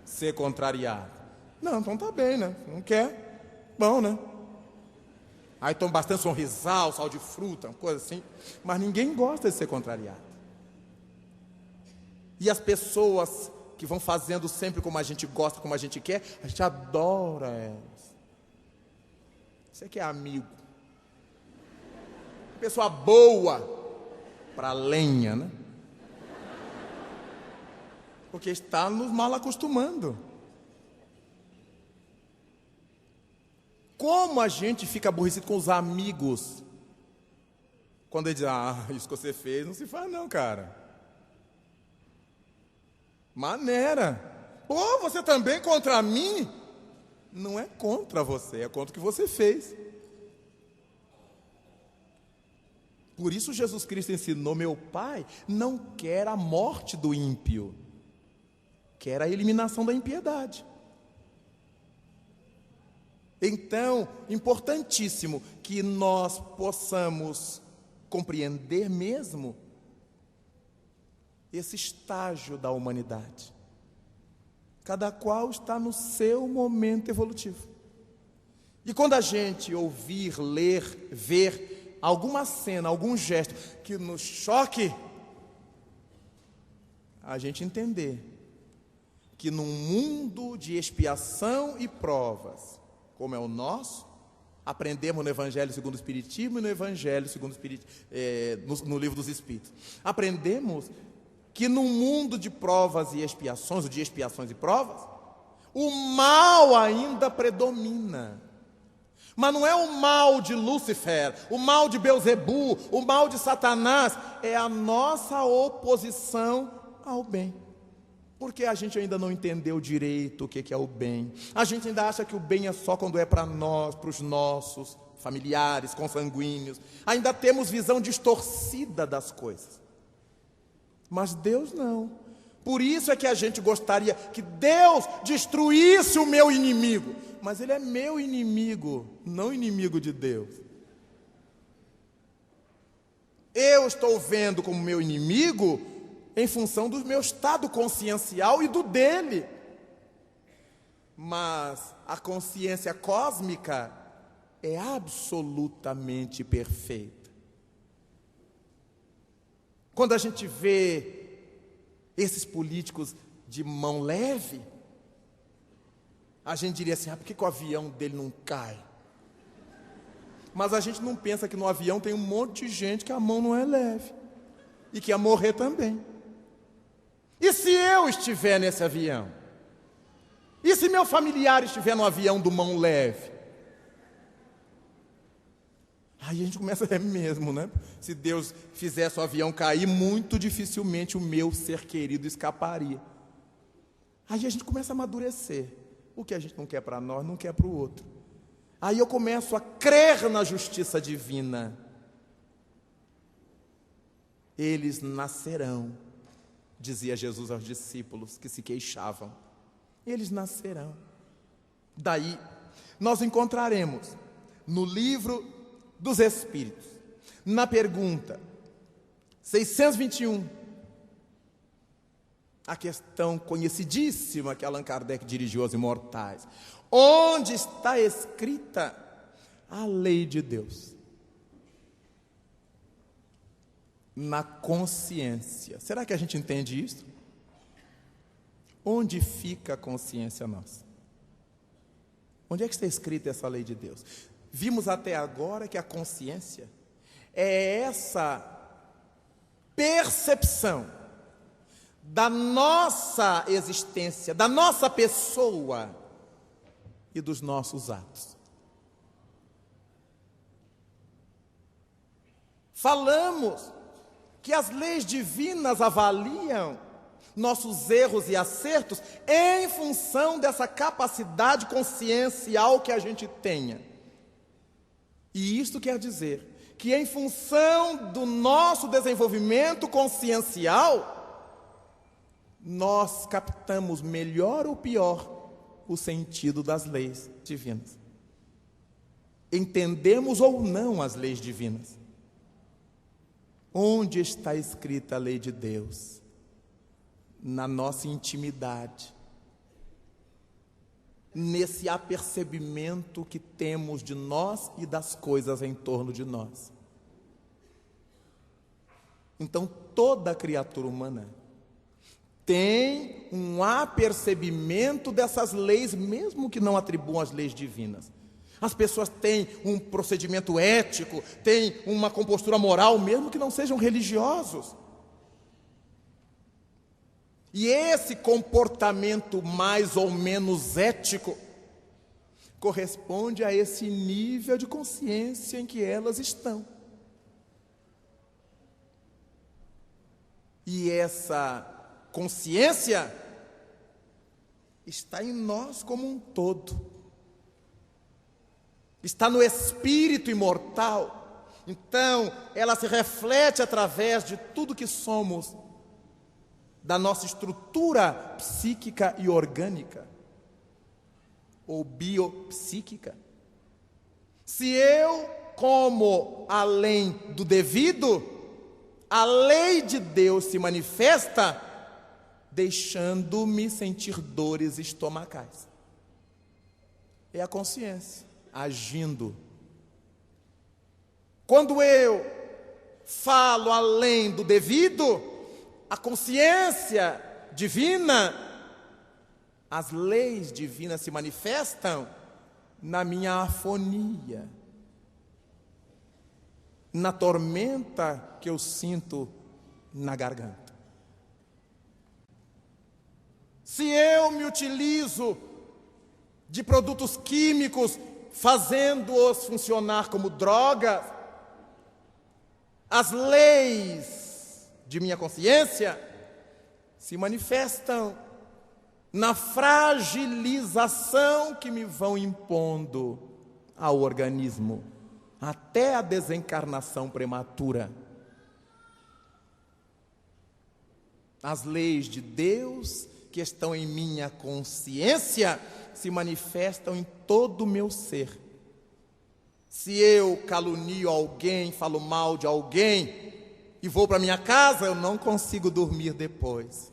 Speaker 1: ser contrariado. Não, então tá bem, né? Não quer? Bom, né? Aí toma bastante sorrisal, sal de fruta, uma coisa assim. Mas ninguém gosta de ser contrariado. E as pessoas que vão fazendo sempre como a gente gosta, como a gente quer, a gente adora elas. Você que é amigo. Pessoa boa para lenha, né? Porque está nos mal acostumando. Como a gente fica aborrecido com os amigos quando ele diz, isso que você fez não se faz não, cara. Maneira. Pô, você também contra mim? Não é contra você, é contra o que você fez. Por isso Jesus Cristo ensinou, meu Pai não quer a morte do ímpio, quer a eliminação da impiedade. Então, importantíssimo que nós possamos compreender mesmo esse estágio da humanidade. Cada qual está no seu momento evolutivo. E quando a gente ouvir, ler, ver alguma cena, algum gesto que nos choque, a gente entender que num mundo de expiação e provas, como é o nosso, aprendemos no Evangelho segundo o Espiritismo e no Evangelho segundo o no Livro dos Espíritos. Aprendemos que num mundo de provas e expiações, ou de expiações e provas, o mal ainda predomina. Mas não é o mal de Lúcifer, o mal de Belzebu, o mal de Satanás, é a nossa oposição ao bem. Porque a gente ainda não entendeu direito o que é o bem. A gente ainda acha que o bem é só quando é para nós, para os nossos familiares, consanguíneos. Ainda temos visão distorcida das coisas. Mas Deus não. Por isso é que a gente gostaria que Deus destruísse o meu inimigo. Mas ele é meu inimigo, não inimigo de Deus. Eu estou vendo como meu inimigo em função do meu estado consciencial e do dele. Mas a consciência cósmica é absolutamente perfeita. Quando a gente vê esses políticos de mão leve, a gente diria assim, por que o avião dele não cai? Mas a gente não pensa que no avião tem um monte de gente que a mão não é leve e que ia morrer também. E se eu estiver nesse avião? E se meu familiar estiver no avião do mão leve? Aí a gente começa, é mesmo, né? Se Deus fizesse o avião cair, muito dificilmente o meu ser querido escaparia. Aí a gente começa a amadurecer. O que a gente não quer para nós, não quer para o outro. Aí eu começo a crer na justiça divina. Eles nascerão, dizia Jesus aos discípulos que se queixavam. Eles nascerão. Daí, nós encontraremos no livro dos Espíritos, na pergunta 621, a questão conhecidíssima que Allan Kardec dirigiu aos imortais: onde está escrita a lei de Deus? Na consciência. Será que a gente entende isso? Onde fica a consciência nossa? Onde é que está escrita essa lei de Deus? Vimos até agora que a consciência é essa percepção da nossa existência, da nossa pessoa e dos nossos atos. Falamos que as leis divinas avaliam nossos erros e acertos em função dessa capacidade consciencial que a gente tenha. E isto quer dizer que, em função do nosso desenvolvimento consciencial, nós captamos melhor ou pior o sentido das leis divinas. Entendemos ou não as leis divinas. Onde está escrita a lei de Deus? Na nossa intimidade, nesse apercebimento que temos de nós e das coisas em torno de nós. Então, toda criatura humana tem um apercebimento dessas leis, mesmo que não atribuam as leis divinas. As pessoas têm um procedimento ético, têm uma compostura moral, mesmo que não sejam religiosos. E esse comportamento mais ou menos ético corresponde a esse nível de consciência em que elas estão. E essa consciência está em nós como um todo. Está no espírito imortal. Então, ela se reflete através de tudo que somos, da nossa estrutura psíquica e orgânica, ou biopsíquica. Se eu como além do devido, a lei de Deus se manifesta, deixando-me sentir dores estomacais. É a consciência agindo. Quando eu falo além do devido, a consciência divina, as leis divinas se manifestam na minha afonia, na tormenta que eu sinto na garganta. Se eu me utilizo de produtos químicos, fazendo-os funcionar como drogas, as leis de minha consciência se manifestam na fragilização que me vão impondo ao organismo, até a desencarnação prematura. As leis de Deus que estão em minha consciência se manifestam em todo o meu ser. Se eu calunio alguém, falo mal de alguém e vou para minha casa, eu não consigo dormir depois.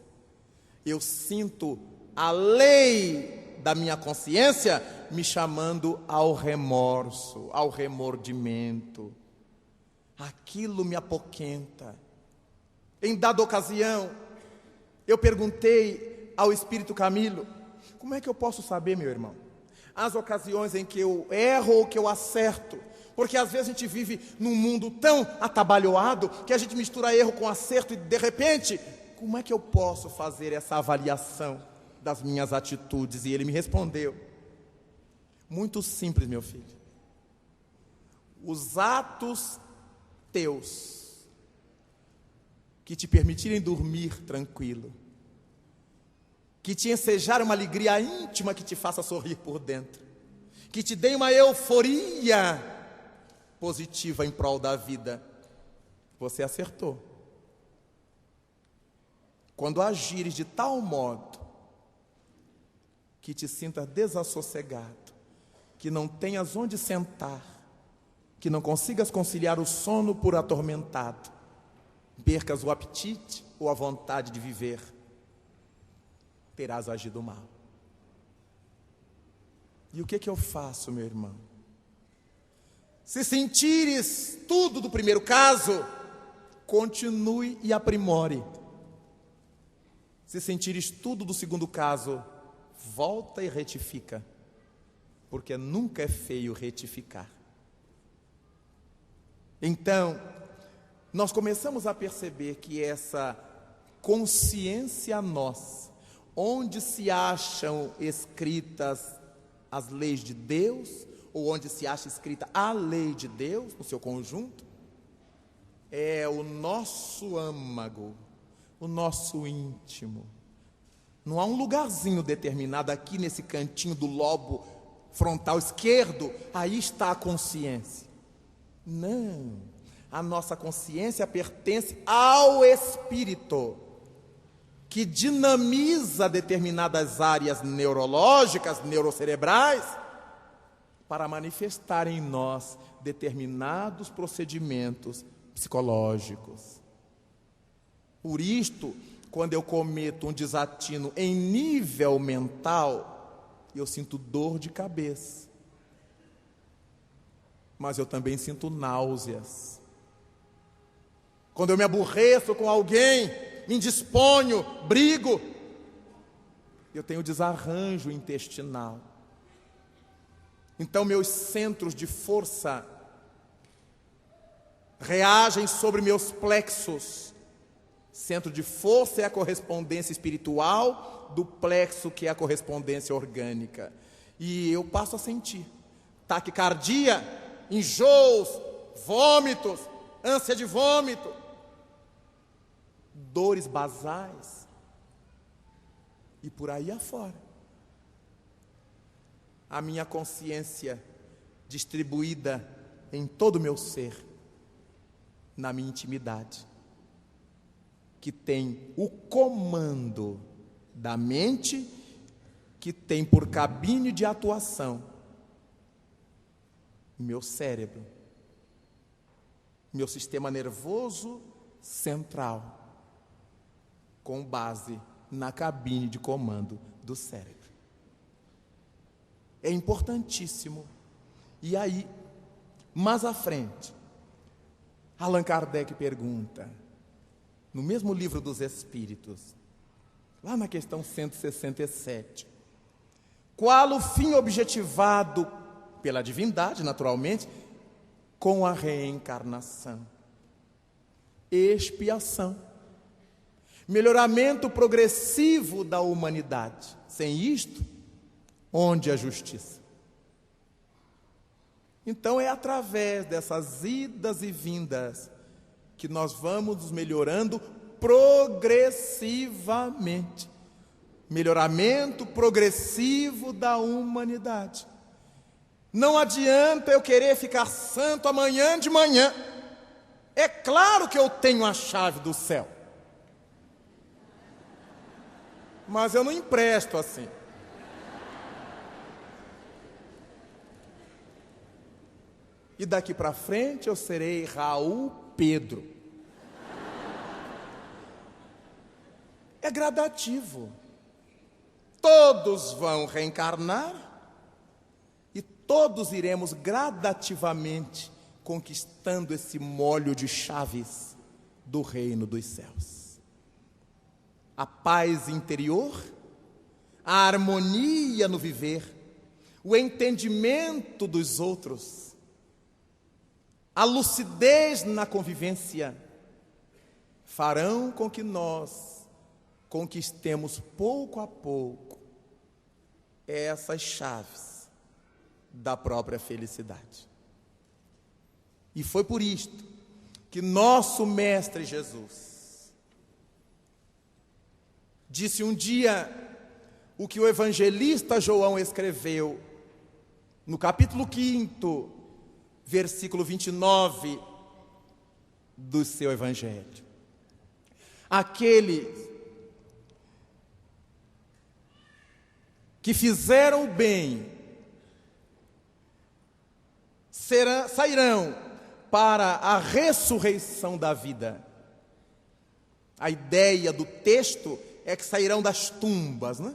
Speaker 1: Eu sinto a lei da minha consciência me chamando ao remorso, ao remordimento. Aquilo me apoquenta. Em dada ocasião, eu perguntei ao Espírito Camilo: como é que eu posso saber, meu irmão, as ocasiões em que eu erro ou que eu acerto? Porque às vezes a gente vive num mundo tão atabalhoado que a gente mistura erro com acerto e de repente, como é que eu posso fazer essa avaliação das minhas atitudes? E ele me respondeu: muito simples, meu filho. Os atos teus que te permitirem dormir tranquilo, que te ensejarem uma alegria íntima que te faça sorrir por dentro, que te deem uma euforia positiva em prol da vida, você acertou. Quando agires de tal modo que te sintas desassossegado, que não tenhas onde sentar, que não consigas conciliar o sono por atormentado, percas o apetite ou a vontade de viver, terás agido mal. E o que eu faço, meu irmão? Se sentires tudo do primeiro caso, continue e aprimore. Se sentires tudo do segundo caso, volta e retifica, porque nunca é feio retificar. Então, nós começamos a perceber que essa consciência nossa, onde se acham escritas as leis de Deus, ou onde se acha escrita a lei de Deus, no seu conjunto, é o nosso âmago, o nosso íntimo. Não há um lugarzinho determinado aqui nesse cantinho do lobo frontal esquerdo, aí está a consciência. Não, a nossa consciência pertence ao Espírito, que dinamiza determinadas áreas neurológicas, neurocerebrais, para manifestar em nós determinados procedimentos psicológicos. Por isto, quando eu cometo um desatino em nível mental, eu sinto dor de cabeça, mas eu também sinto náuseas. Quando eu me aborreço com alguém, me indisponho, brigo, eu tenho desarranjo intestinal. Então meus centros de força reagem sobre meus plexos. Centro de força é a correspondência espiritual do plexo, que é a correspondência orgânica. E eu passo a sentir taquicardia, enjoos, vômitos, ânsia de vômito, dores basais e por aí afora. A minha consciência distribuída em todo o meu ser, na minha intimidade, que tem o comando da mente, que tem por cabine de atuação meu cérebro, meu sistema nervoso central, com base na cabine de comando do cérebro. É importantíssimo. E aí, mais à frente, Allan Kardec pergunta, no mesmo livro dos Espíritos, lá na questão 167, qual o fim objetivado pela divindade, naturalmente, com a reencarnação? Expiação. Melhoramento progressivo da humanidade. Sem isto, onde a justiça? Então é através dessas idas e vindas que nós vamos nos melhorando progressivamente. Melhoramento progressivo da humanidade. Não adianta eu querer ficar santo amanhã de manhã. É claro que eu tenho a chave do céu, mas eu não empresto assim. E daqui para frente eu serei Raul Pedro. É gradativo. Todos vão reencarnar e todos iremos gradativamente conquistando esse molho de chaves do reino dos céus. A paz interior, a harmonia no viver, o entendimento dos outros, a lucidez na convivência, farão com que nós conquistemos pouco a pouco essas chaves da própria felicidade. E foi por isto que nosso Mestre Jesus disse um dia o que o evangelista João escreveu no capítulo 5, versículo 29 do seu evangelho. Aqueles que fizeram o bem sairão para a ressurreição da vida. A ideia do texto é que sairão das tumbas, né?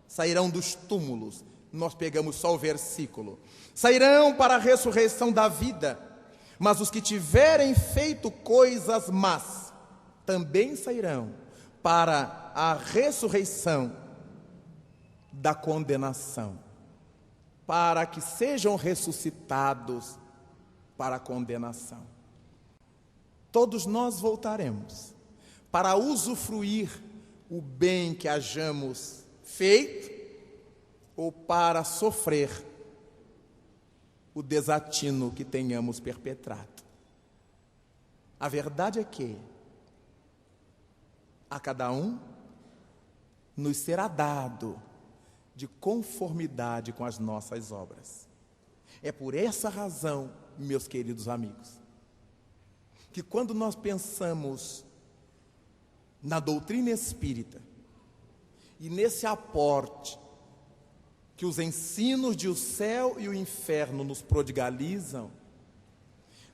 Speaker 1: Sairão dos túmulos. Nós pegamos só o versículo. Sairão para a ressurreição da vida, mas os que tiverem feito coisas más também sairão para a ressurreição da condenação, para que sejam ressuscitados para a condenação. Todos nós voltaremos para usufruir o bem que hajamos feito ou para sofrer o desatino que tenhamos perpetrado. A verdade é que a cada um nos será dado de conformidade com as nossas obras. É por essa razão, meus queridos amigos, que quando nós pensamos na doutrina espírita e nesse aporte que os ensinos de o céu e o inferno nos prodigalizam,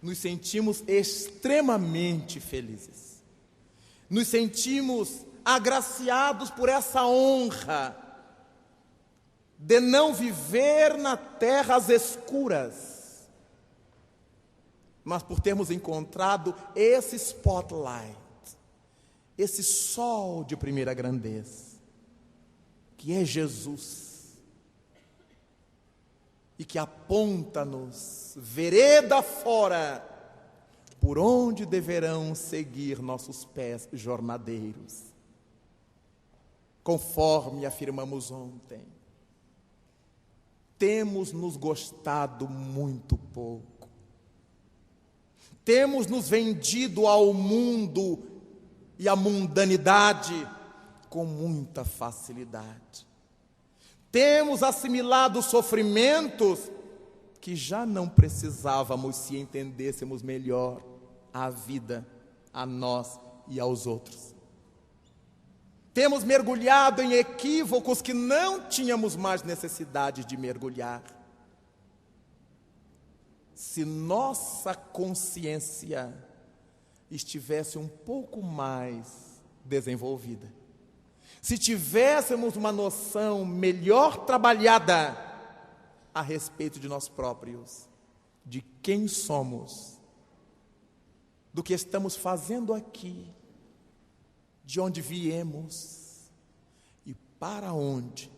Speaker 1: nos sentimos extremamente felizes. Nos sentimos agraciados por essa honra de não viver na terra às escuras, mas por termos encontrado esse spotlight, esse sol de primeira grandeza, que é Jesus, e que aponta-nos vereda fora, por onde deverão seguir nossos pés jornadeiros. Conforme afirmamos ontem, temos nos gostado muito pouco, temos nos vendido ao mundo e à mundanidade com muita facilidade, temos assimilado sofrimentos que já não precisávamos se entendêssemos melhor a vida, a nós e aos outros. Temos mergulhado em equívocos que não tínhamos mais necessidade de mergulhar. Se nossa consciência estivesse um pouco mais desenvolvida, se tivéssemos uma noção melhor trabalhada a respeito de nós próprios, de quem somos, do que estamos fazendo aqui, de onde viemos e para onde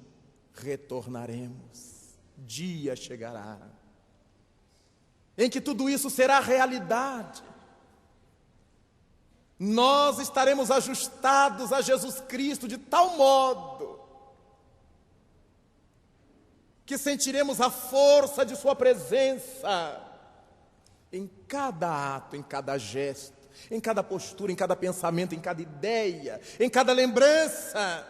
Speaker 1: retornaremos, dia chegará em que tudo isso será realidade. Nós estaremos ajustados a Jesus Cristo de tal modo que sentiremos a força de sua presença em cada ato, em cada gesto, em cada postura, em cada pensamento, em cada ideia, em cada lembrança.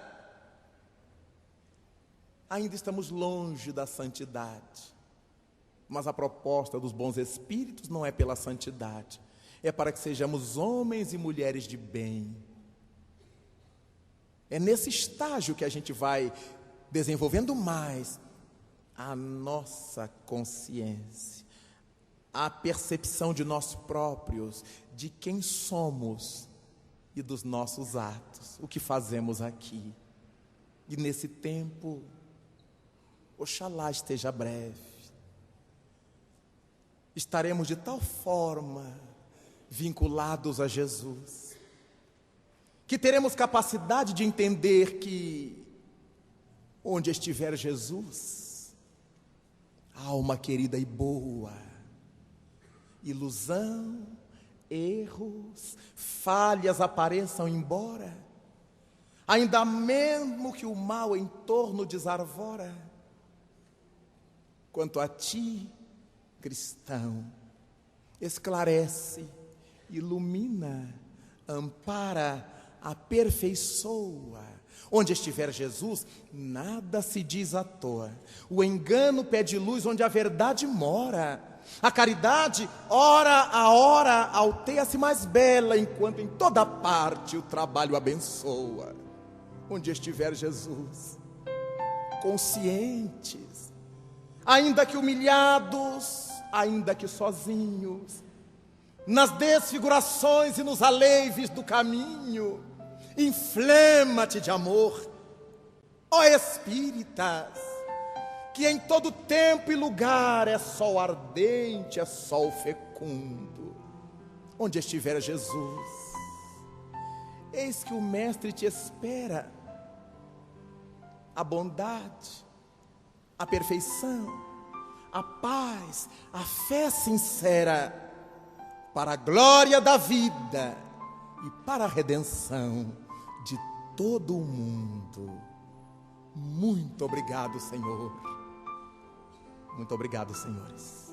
Speaker 1: Ainda estamos longe da santidade, mas a proposta dos bons espíritos não é pela santidade, é para que sejamos homens e mulheres de bem. É nesse estágio que a gente vai desenvolvendo mais a nossa consciência, a percepção de nós próprios, de quem somos e dos nossos atos, o que fazemos aqui. E nesse tempo, oxalá esteja breve, estaremos de tal forma vinculados a Jesus, que teremos capacidade de entender que onde estiver Jesus, alma querida e boa, ilusão, erros, falhas apareçam embora, ainda mesmo que o mal em torno desarvora. Quanto a ti, cristão, esclarece, ilumina, ampara, aperfeiçoa. Onde estiver Jesus, nada se diz à toa. O engano pede luz onde a verdade mora. A caridade, hora a hora, alteia-se mais bela, enquanto em toda parte o trabalho abençoa. Onde estiver Jesus, conscientes, ainda que humilhados, ainda que sozinhos, nas desfigurações e nos aleives do caminho, inflama-te de amor. Ó espíritas, que em todo tempo e lugar é sol ardente, é sol fecundo, onde estiver Jesus, eis que o Mestre te espera. A bondade, a perfeição, a paz, a fé sincera, para a glória da vida e para a redenção de todo o mundo. Muito obrigado, Senhor. Muito obrigado, senhores.